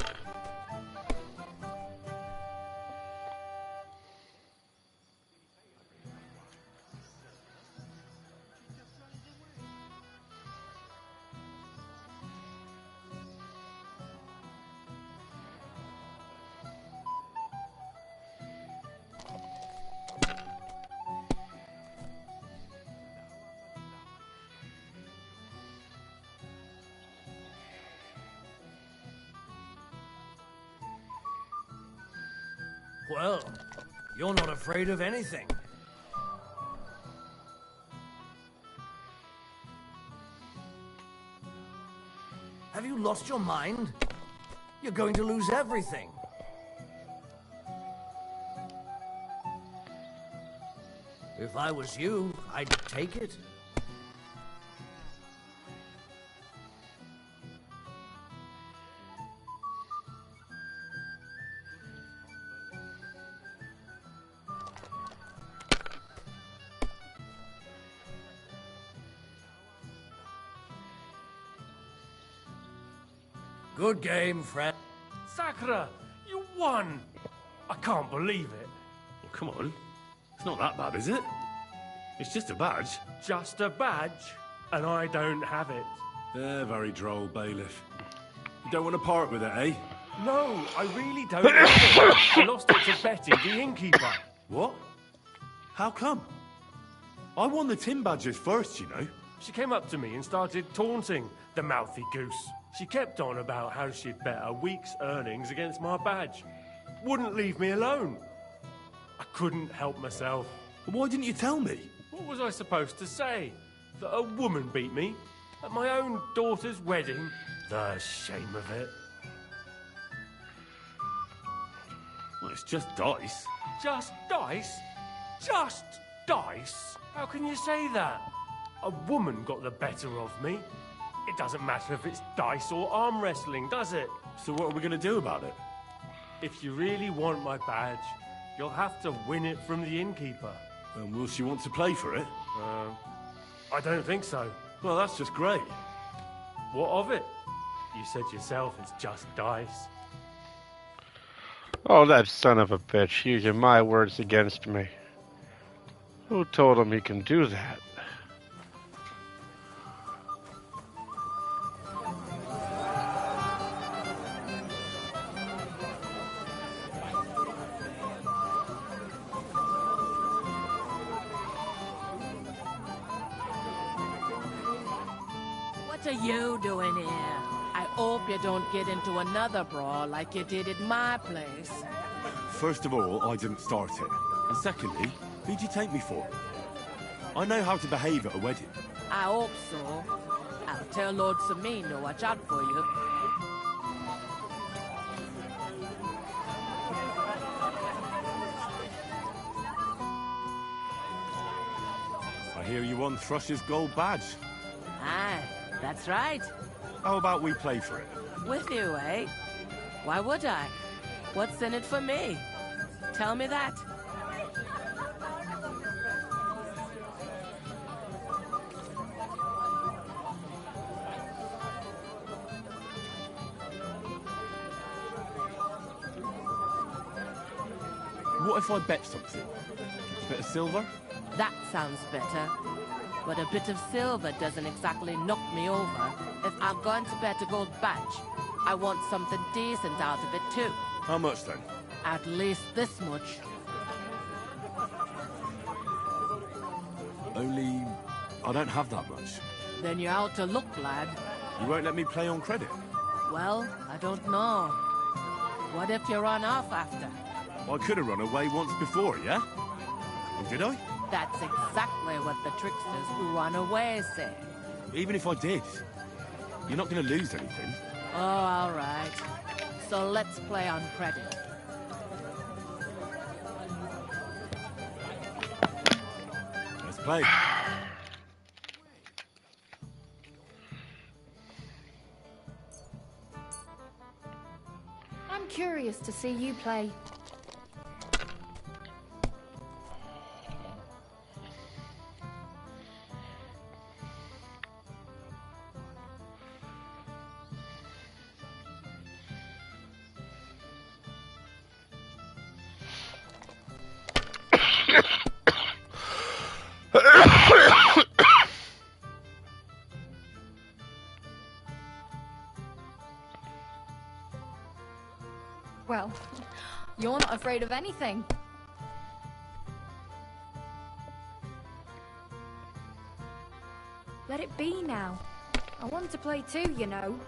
Well, you're not afraid of anything. Have you lost your mind? You're going to lose everything. If I was you, I'd take it. Good game, friend. Sakura, you won! I can't believe it. Well, come on. It's not that bad, is it? It's just a badge. Just a badge, and I don't have it. Very droll, bailiff. You don't want to part with it, eh? No, I really don't have it. I lost it to Betty, the innkeeper. What? How come? I won the tin badges first, you know. She came up to me and started taunting, the mouthy goose. She kept on about how she'd bet a week's earnings against my badge. Wouldn't leave me alone. I couldn't help myself. Why didn't you tell me? What was I supposed to say? That a woman beat me? At my own daughter's wedding? The shame of it. Well, it's just dice. Just dice? Just dice? How can you say that? A woman got the better of me. It doesn't matter if it's dice or arm wrestling, does it? So what are we going to do about it? If you really want my badge, you'll have to win it from the innkeeper. And will she want to play for it? I don't think so. Well, that's just great. What of it? You said yourself it's just dice. Oh, that son of a bitch, using my words against me. Who told him he can do that? What are you doing here? I hope you don't get into another brawl like you did at my place. First of all, I didn't start it. And secondly, who'd you take me for? I know how to behave at a wedding. I hope so. I'll tell Lord Samin to watch out for you. I hear you won Thrush's gold badge. Aye, that's right. How about we play for it? With you, eh? Why would I? What's in it for me? Tell me that. What if I bet something? A bit of silver? That sounds better. But a bit of silver doesn't exactly knock me over. If I'm going to bet a gold badge, I want something decent out of it too. How much then? At least this much. Only I don't have that much. Then you're out to look, lad. You won't let me play on credit? Well, I don't know. What if you run off after? I could have run away once before, yeah? And did I? That's exactly what the tricksters who run away say. Even if I did, you're not going to lose anything. Oh, all right. So let's play on credit. Let's play. I'm curious to see you play. Well, you're not afraid of anything. Let it be now. I want to play too, you know.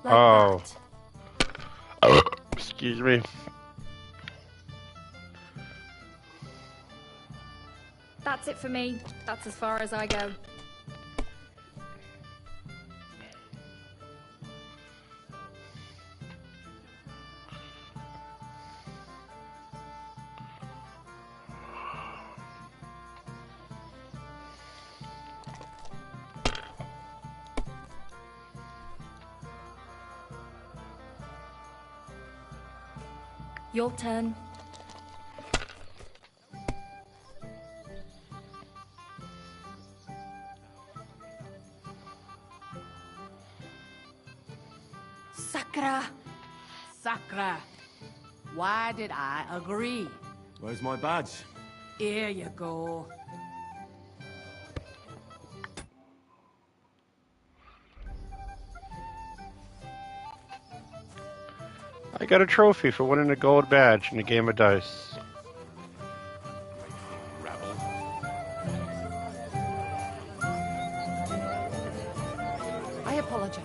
Like Oh. that. Excuse me. That's it for me. That's as far as I go. Your turn. Sakra. Sakra. Why did I agree? Where's my badge? Here you go. I got a trophy for winning a gold badge in a game of dice. I apologize.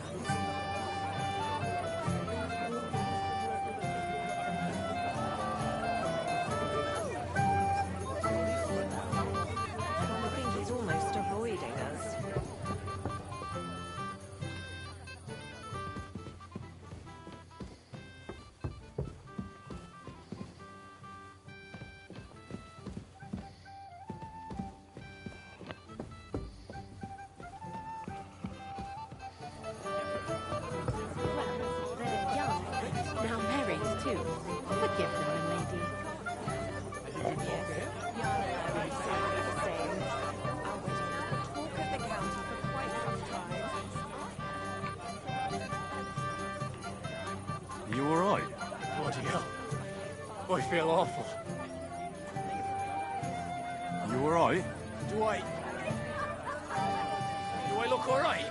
I think he's almost avoiding us. Well, they're young, now married too. Forgive them when they do. Yes, young and I would say the same. Our wedding has been talk of the county for quite some time. Are you alright? Bloody hell. I feel awful. You alright? Do I look alright?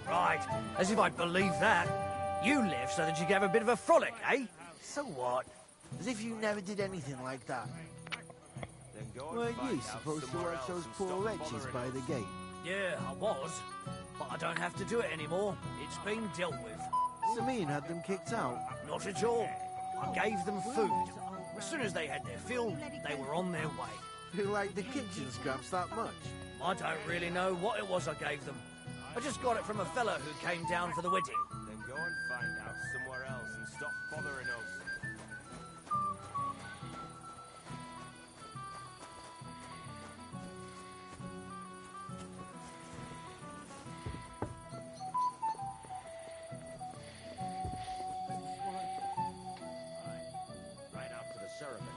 Right, as if I'd believe that. You live so that you can have a bit of a frolic, eh? So what? As if you never did anything like that. Weren't you supposed to watch those poor wretches by the gate? Yeah, I was. But I don't have to do it anymore. It's been dealt with. Sameen had them kicked out. Not at all. I gave them food. As soon as they had their fill, they were on their way. You like the kitchen scraps that much? I don't really know what it was I gave them. I just got it from a fellow who came down for the wedding. Then go and find out somewhere else and stop bothering us. Right after the ceremony,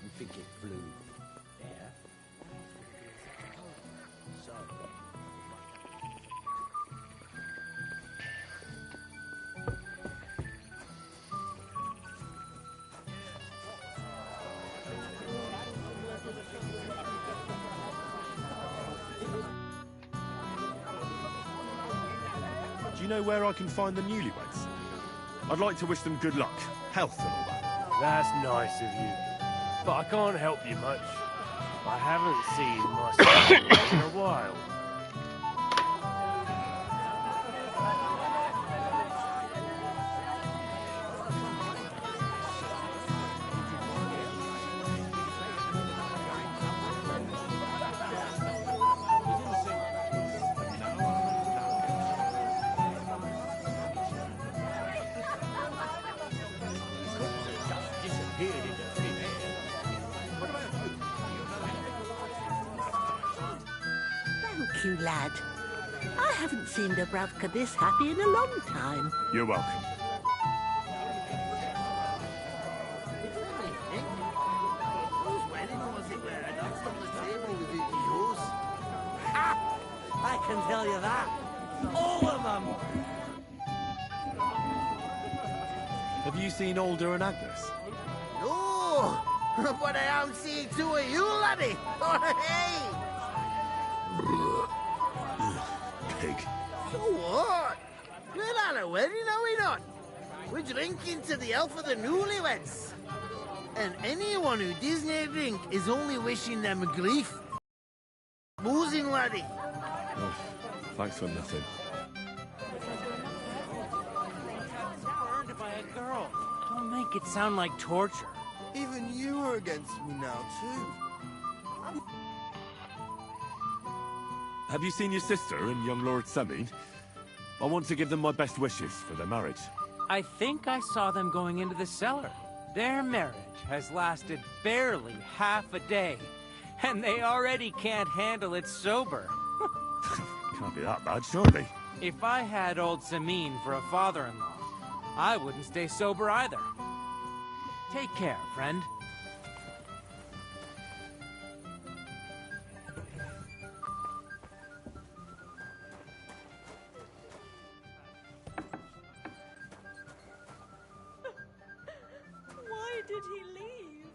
you think it flew there? So, Do you know where I can find the newlyweds? I'd like to wish them good luck, health and all that. That's nice of you. But I can't help you much. I haven't seen my sister in a while. Thank you, lad. I haven't seen Dubravka this happy in a long time. You're welcome. Whose wedding was it where I danced on the table with yours? Ha! I can tell you that. All of them. Have you seen Alder and Agnes? No, but I am seeing two of you, laddie. Hey! Pig. So what? We're at a wedding, are we not? We're drinking to the health of the newlyweds. And anyone who doesn't drink is only wishing them grief. Boozing, laddie. Oh, thanks for nothing. Burned by a girl. Don't make it sound like torture. Even you are against me now, too. Have you seen your sister and young Lord Semin? I want to give them my best wishes for their marriage. I think I saw them going into the cellar. Their marriage has lasted barely half a day, and they already can't handle it sober. Can't be that bad, surely. If I had old Samin for a father-in-law, I wouldn't stay sober either. Take care, friend. Why did he leave?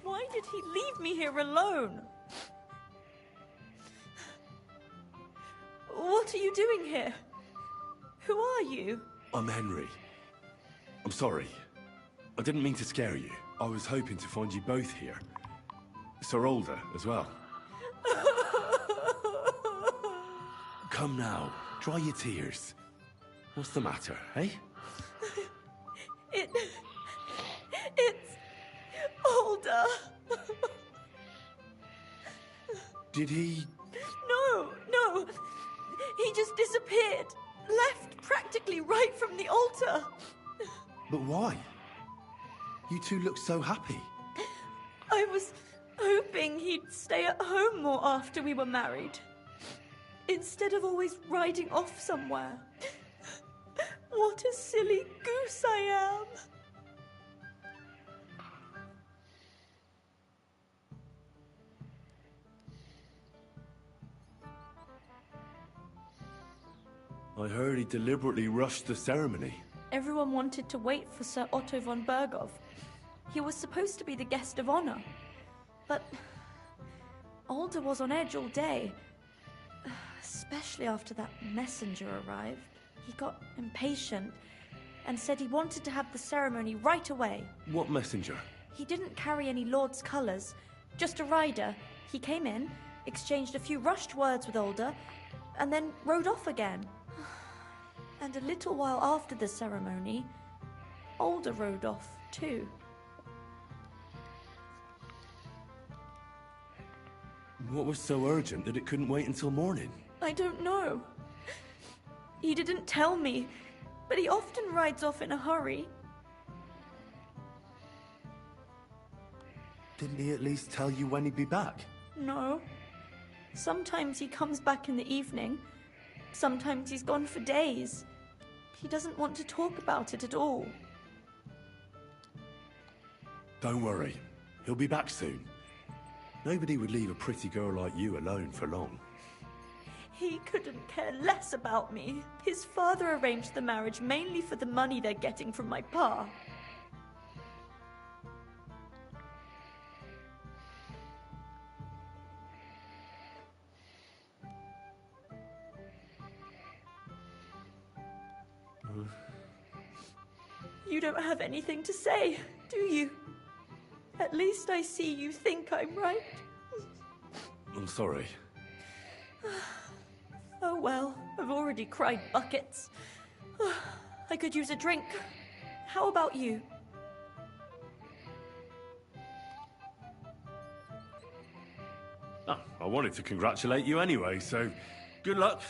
Why did he leave me here alone? What are you doing here? Who are you? I'm Henry. I'm sorry. I didn't mean to scare you. I was hoping to find you both here. Sir Alder as well. Come now, dry your tears. What's the matter, eh? It's Alder. Did he... No. He just disappeared. Left practically right from the altar. But why? You two look so happy. I was hoping he'd stay at home more after we were married. Instead of always riding off somewhere. What a silly goose I am. I heard he deliberately rushed the ceremony. Everyone wanted to wait for Sir Otto von Berghoff. He was supposed to be the guest of honor. But Alder was on edge all day. Especially after that messenger arrived. He got impatient and said he wanted to have the ceremony right away. What messenger? He didn't carry any lord's colours, just a rider. He came in, exchanged a few rushed words with Alder, and then rode off again. And a little while after the ceremony, Alder rode off too. What was so urgent that it couldn't wait until morning? I don't know. He didn't tell me, but he often rides off in a hurry. Didn't he at least tell you when he'd be back? No. Sometimes he comes back in the evening. Sometimes he's gone for days. He doesn't want to talk about it at all. Don't worry. He'll be back soon. Nobody would leave a pretty girl like you alone for long. He couldn't care less about me. His father arranged the marriage mainly for the money they're getting from my pa. You don't have anything to say, do you? At least I see you think I'm right. I'm sorry. Oh well, I've already cried buckets. I could use a drink. How about you? Oh, I wanted to congratulate you anyway, so good luck,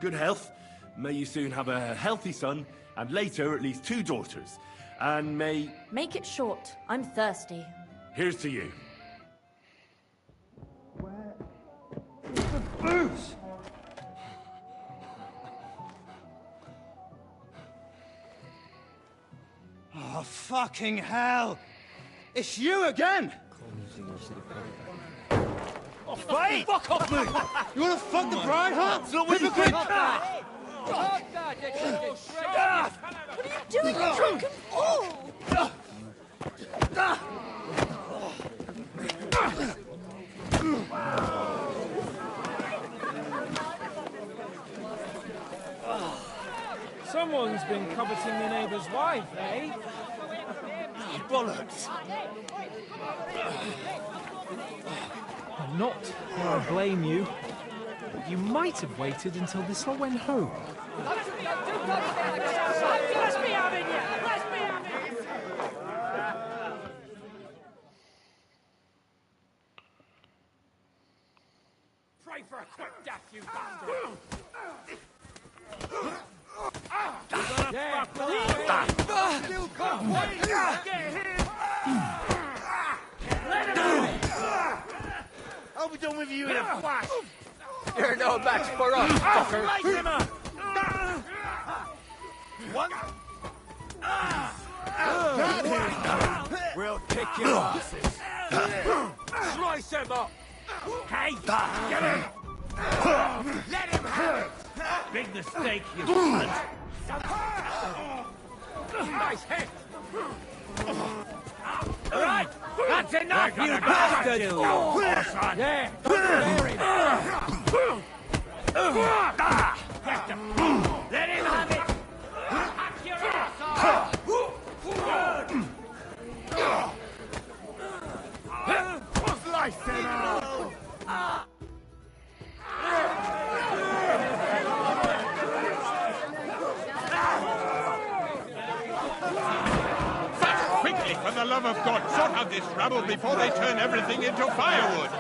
good health. May you soon have a healthy son, and later at least 2 daughters. And may... Make it short. I'm thirsty. Here's to you. Booze! Oh, fucking hell! It's you again! Oh, fight! Fuck off me! You wanna fuck the bride, huh? Hypocrite! What are you doing, you drunken fool? Someone's been coveting the neighbour's wife, eh? Bollocks! I'm not where I blame you. But you might have waited until this all went home. Let's be having you! Let's be having you! Pray for a quick death, you bastard! Still got one! Get him! Let him out! I'll be done with you in a flash! You're no match for us, fucker. Light him up! One! We'll kick your asses. Slice him up. Hey! Get him! Let him have it! Big mistake, you cunt. Nice hit. All right, that's enough, you bastard! There! Let him have it! Hack your ass off! Slice him up! Quickly, for the love of God, sort out this rabble before they turn everything into firewood!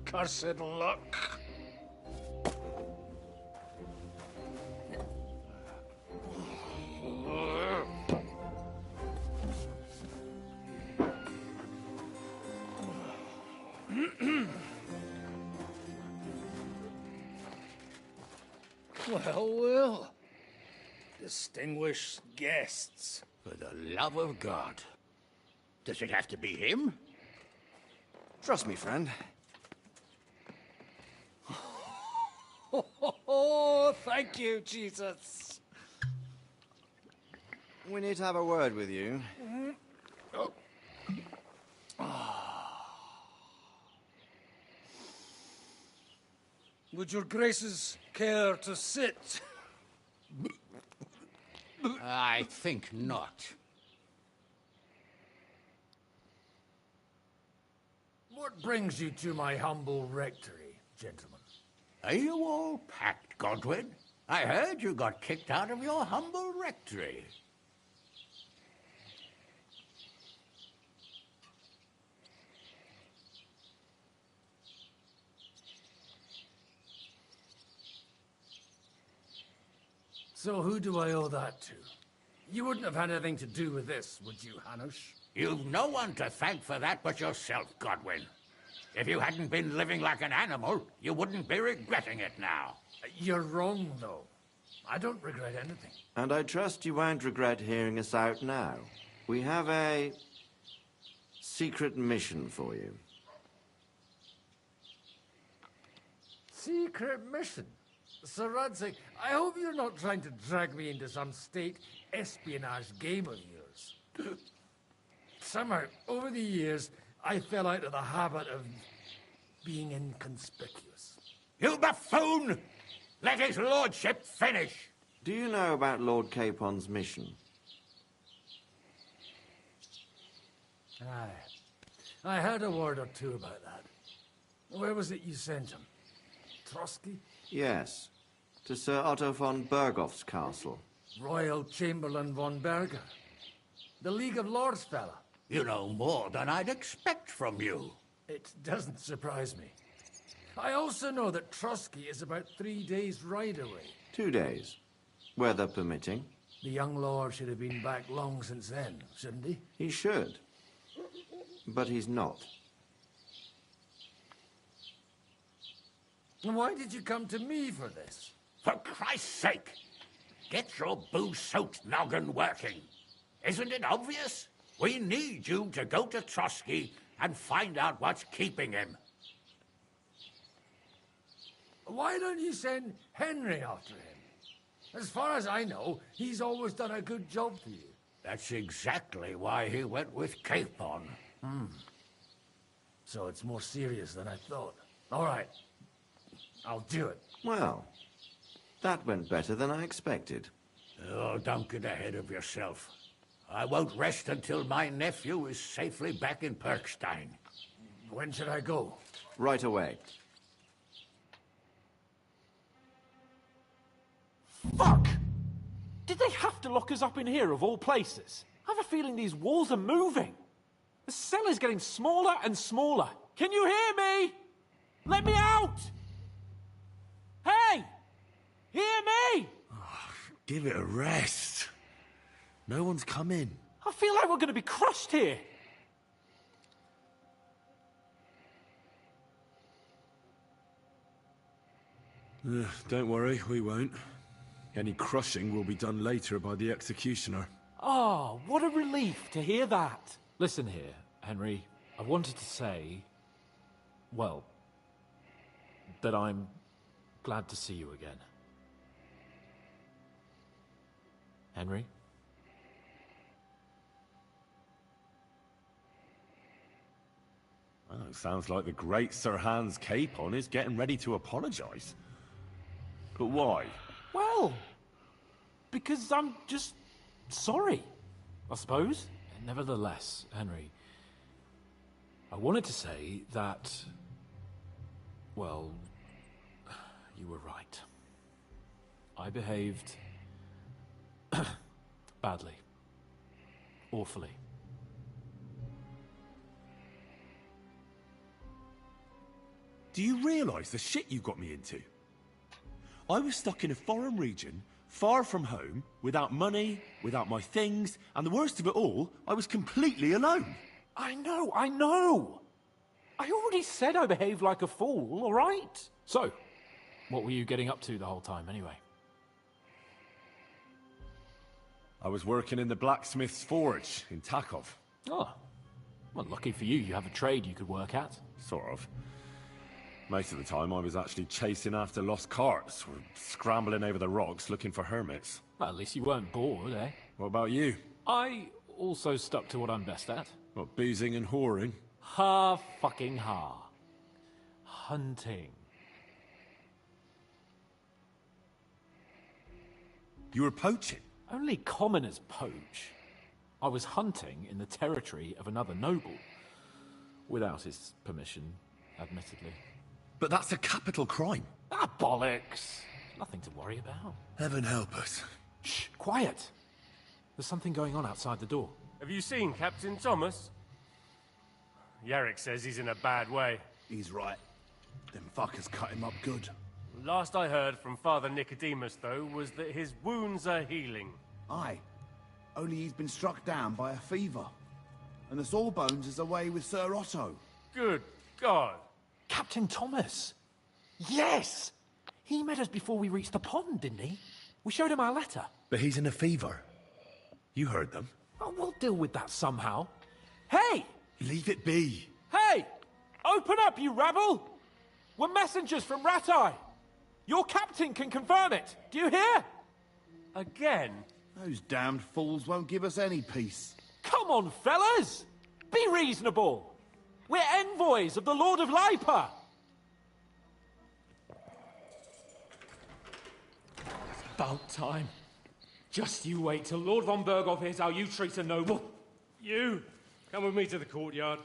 Cursed luck. Well. Distinguished guests. For the love of God. Does it have to be him? Trust me, friend. Oh, thank you, Jesus. We need to have a word with you. Would your graces care to sit? I think not. What brings you to my humble rectory, gentlemen? Are you all packed, Godwin? I heard you got kicked out of your humble rectory. So who do I owe that to? You wouldn't have had anything to do with this, would you, Hanush? You've no one to thank for that but yourself, Godwin. If you hadn't been living like an animal, you wouldn't be regretting it now. You're wrong, though. I don't regret anything. And I trust you won't regret hearing us out now. We have a secret mission for you. Secret mission? Sir Radzig, I hope you're not trying to drag me into some state espionage game of yours. Somehow, over the years, I fell out of the habit of being inconspicuous. You buffoon! Let his lordship finish! Do you know about Lord Capon's mission? Aye. I heard a word or two about that. Where was it you sent him? Trotsky? Yes. To Sir Otto von Bergoff's castle. Royal Chamberlain von Berger. The League of Lords fella. You know more than I'd expect from you. It doesn't surprise me. I also know that Trotsky is about 3 days' ride away. 2 days. Weather permitting. The young lord should have been back long since then, shouldn't he? He should. But he's not. And why did you come to me for this? For Christ's sake! Get your booze-soaked noggin working. Isn't it obvious? We need you to go to Trotsky and find out what's keeping him. Why don't you send Henry after him? As far as I know, he's always done a good job for you. That's exactly why he went with Capon. So it's more serious than I thought. All right. I'll do it. Well, that went better than I expected. Oh, don't get ahead of yourself. I won't rest until my nephew is safely back in Perkstein. When should I go? Right away. Fuck! Did they have to lock us up in here, of all places? I have a feeling these walls are moving. The cell is getting smaller and smaller. Can you hear me? Let me out! Hey! Hear me! Give it a rest. No one's come in. I feel like we're going to be crushed here. Don't worry, we won't. Any crushing will be done later by the executioner. Oh, what a relief to hear that. Listen here, Henry. I wanted to say, well, that I'm glad to see you again. Henry? Well, it sounds like the great Sir Hans Capon is getting ready to apologize. But why? Well, because I'm just sorry, I suppose. Nevertheless, Henry, I wanted to say that, well, you were right. I behaved badly. Awfully. Do you realize the shit you got me into? I was stuck in a foreign region, far from home, without money, without my things, and the worst of it all, I was completely alone. I know! I already said I behaved like a fool, all right? So, what were you getting up to the whole time, anyway? I was working in the blacksmith's forge in Takov. Oh, well, lucky for you, you have a trade you could work at. Sort of. Most of the time I was actually chasing after lost carts, or scrambling over the rocks looking for hermits. Well, at least you weren't bored, eh? What about you? I also stuck to what I'm best at. What, boozing and whoring? Fucking hunting. You were poaching? Only commoners poach. I was hunting in the territory of another noble. Without his permission, admittedly. But that's a capital crime. Ah, bollocks. Nothing to worry about. Heaven help us. Shh, quiet. There's something going on outside the door. Have you seen Captain Thomas? Yarrick says he's in a bad way. He's right. Them fuckers cut him up good. Last I heard from Father Nicodemus, though, was that his wounds are healing. Aye. Only he's been struck down by a fever. And the Sawbones is away with Sir Otto. Good God. Captain Thomas! Yes! He met us before we reached the pond, didn't he? We showed him our letter. But he's in a fever. You heard them. Oh, we'll deal with that somehow. Hey! Leave it be. Hey! Open up, you rabble! We're messengers from Ratai. Your captain can confirm it. Do you hear? Again? Those damned fools won't give us any peace. Come on, fellas! Be reasonable. We're envoys of the Lord of Lipa. About time. Just you wait till Lord von Berghoff hears how you treat a noble. You, come with me to the courtyard.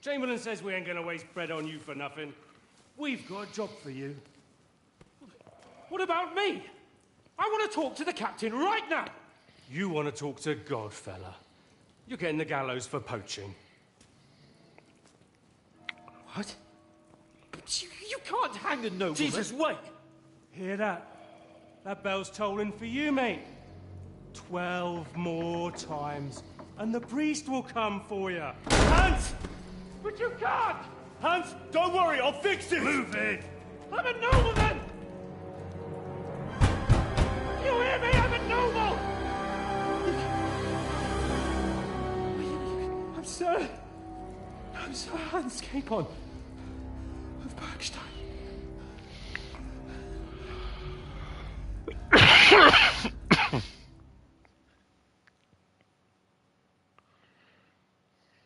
Chamberlain says we ain't gonna waste bread on you for nothing. We've got a job for you. What about me? I want to talk to the captain right now. You want to talk to God, fella. You're getting the gallows for poaching. What? But you can't hang a nobleman. Jesus, wait! Hear that? That bell's tolling for you, mate. 12 more times, and the priest will come for you. Hans! But you can't! Hans, don't worry, I'll fix it! Move it! I'm a nobleman! You hear me? I'm a noble! I'm Sir Hans Capon of Bergstein.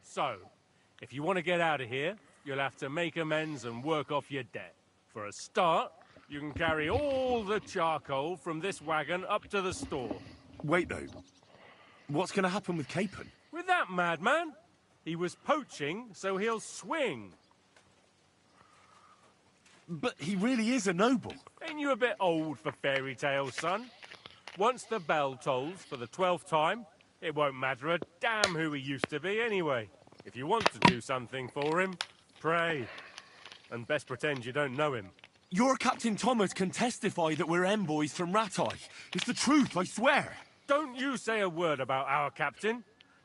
So, if you want to get out of here, you'll have to make amends and work off your debt. For a start, you can carry all the charcoal from this wagon up to the store. Wait, though. What's going to happen with Capon? With that madman? He was poaching, so he'll swing. But he really is a noble. Ain't you a bit old for fairy tales, son? Once the bell tolls for the 12th time, it won't matter a damn who he used to be anyway. If you want to do something for him, pray. And best pretend you don't know him. Your Captain Thomas can testify that we're envoys from Ratai. It's the truth, I swear. Don't you say a word about our captain.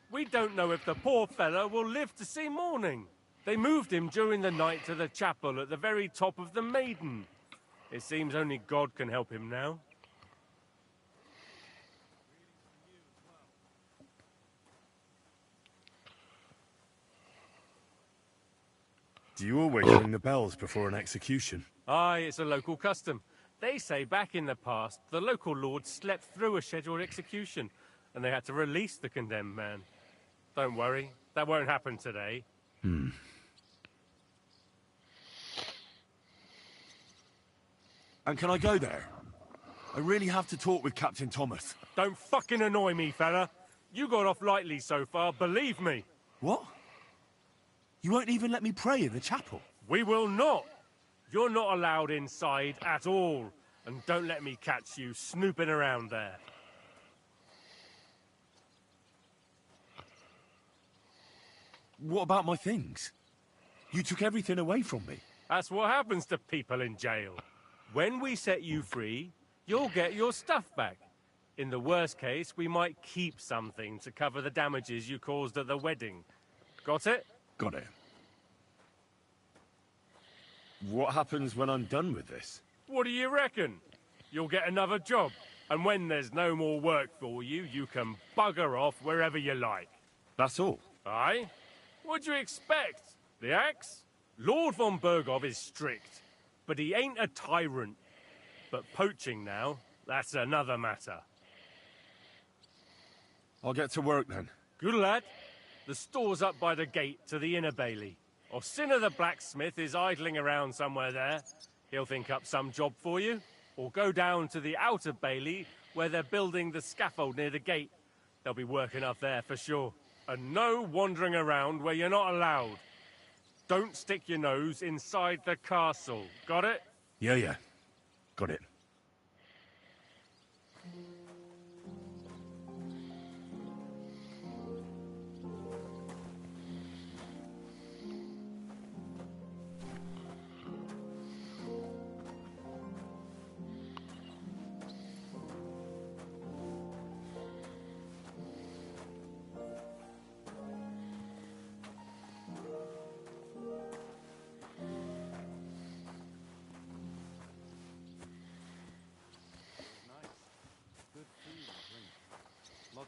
We don't know if the poor fella will live to see morning. They moved him during the night to the chapel at the very top of the Maiden. It seems only God can help him now. Do you always ring the bells before an execution? Aye, it's a local custom. They say back in the past, the local lord slept through a scheduled execution, and they had to release the condemned man. Don't worry, that won't happen today. And can I go there? I really have to talk with Captain Thomas. Don't fucking annoy me, fella. You got off lightly so far, believe me. What? You won't even let me pray in the chapel? We will not. You're not allowed inside at all. And don't let me catch you snooping around there. What about my things? You took everything away from me. That's what happens to people in jail. When we set you free, you'll get your stuff back. In the worst case, we might keep something to cover the damages you caused at the wedding. Got it? Got it. What happens when I'm done with this? What do you reckon? You'll get another job. And when there's no more work for you, you can bugger off wherever you like. That's all? Aye? What do you expect? The axe? Lord von Berghoff is strict, but he ain't a tyrant. But poaching now, that's another matter. I'll get to work then. Good lad. The store's up by the gate to the inner bailey. Orsina the blacksmith is idling around somewhere there. He'll think up some job for you. Or go down to the outer bailey where they're building the scaffold near the gate. They'll be working up there for sure. And no wandering around where you're not allowed. Don't stick your nose inside the castle. Got it? Yeah. Got it.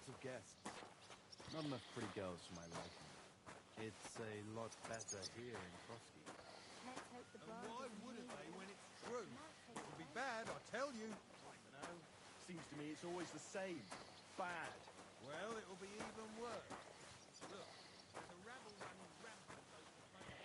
of guests. Not enough pretty girls for my liking. It's a lot better here in Trotsky. And why wouldn't they when it's true? It'll be bad, I tell you. I don't know. Seems to me it's always the same. Bad. Well, it'll be even worse. Look, there's a rabble running rampant over the place.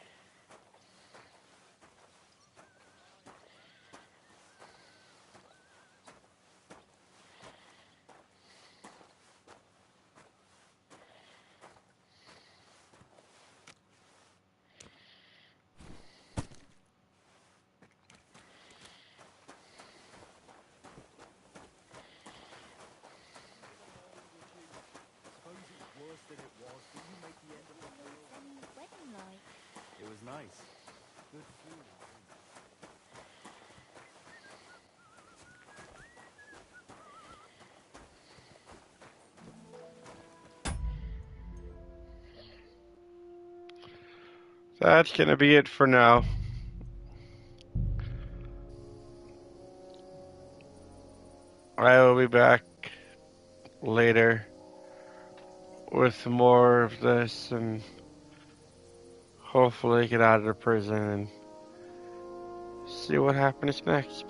Suppose it's worse than it was. Did you make the end of the world? Wedding like. It was nice. Good food. That's gonna be it for now. I will be back later with more of this and hopefully get out of the prison and see what happens next.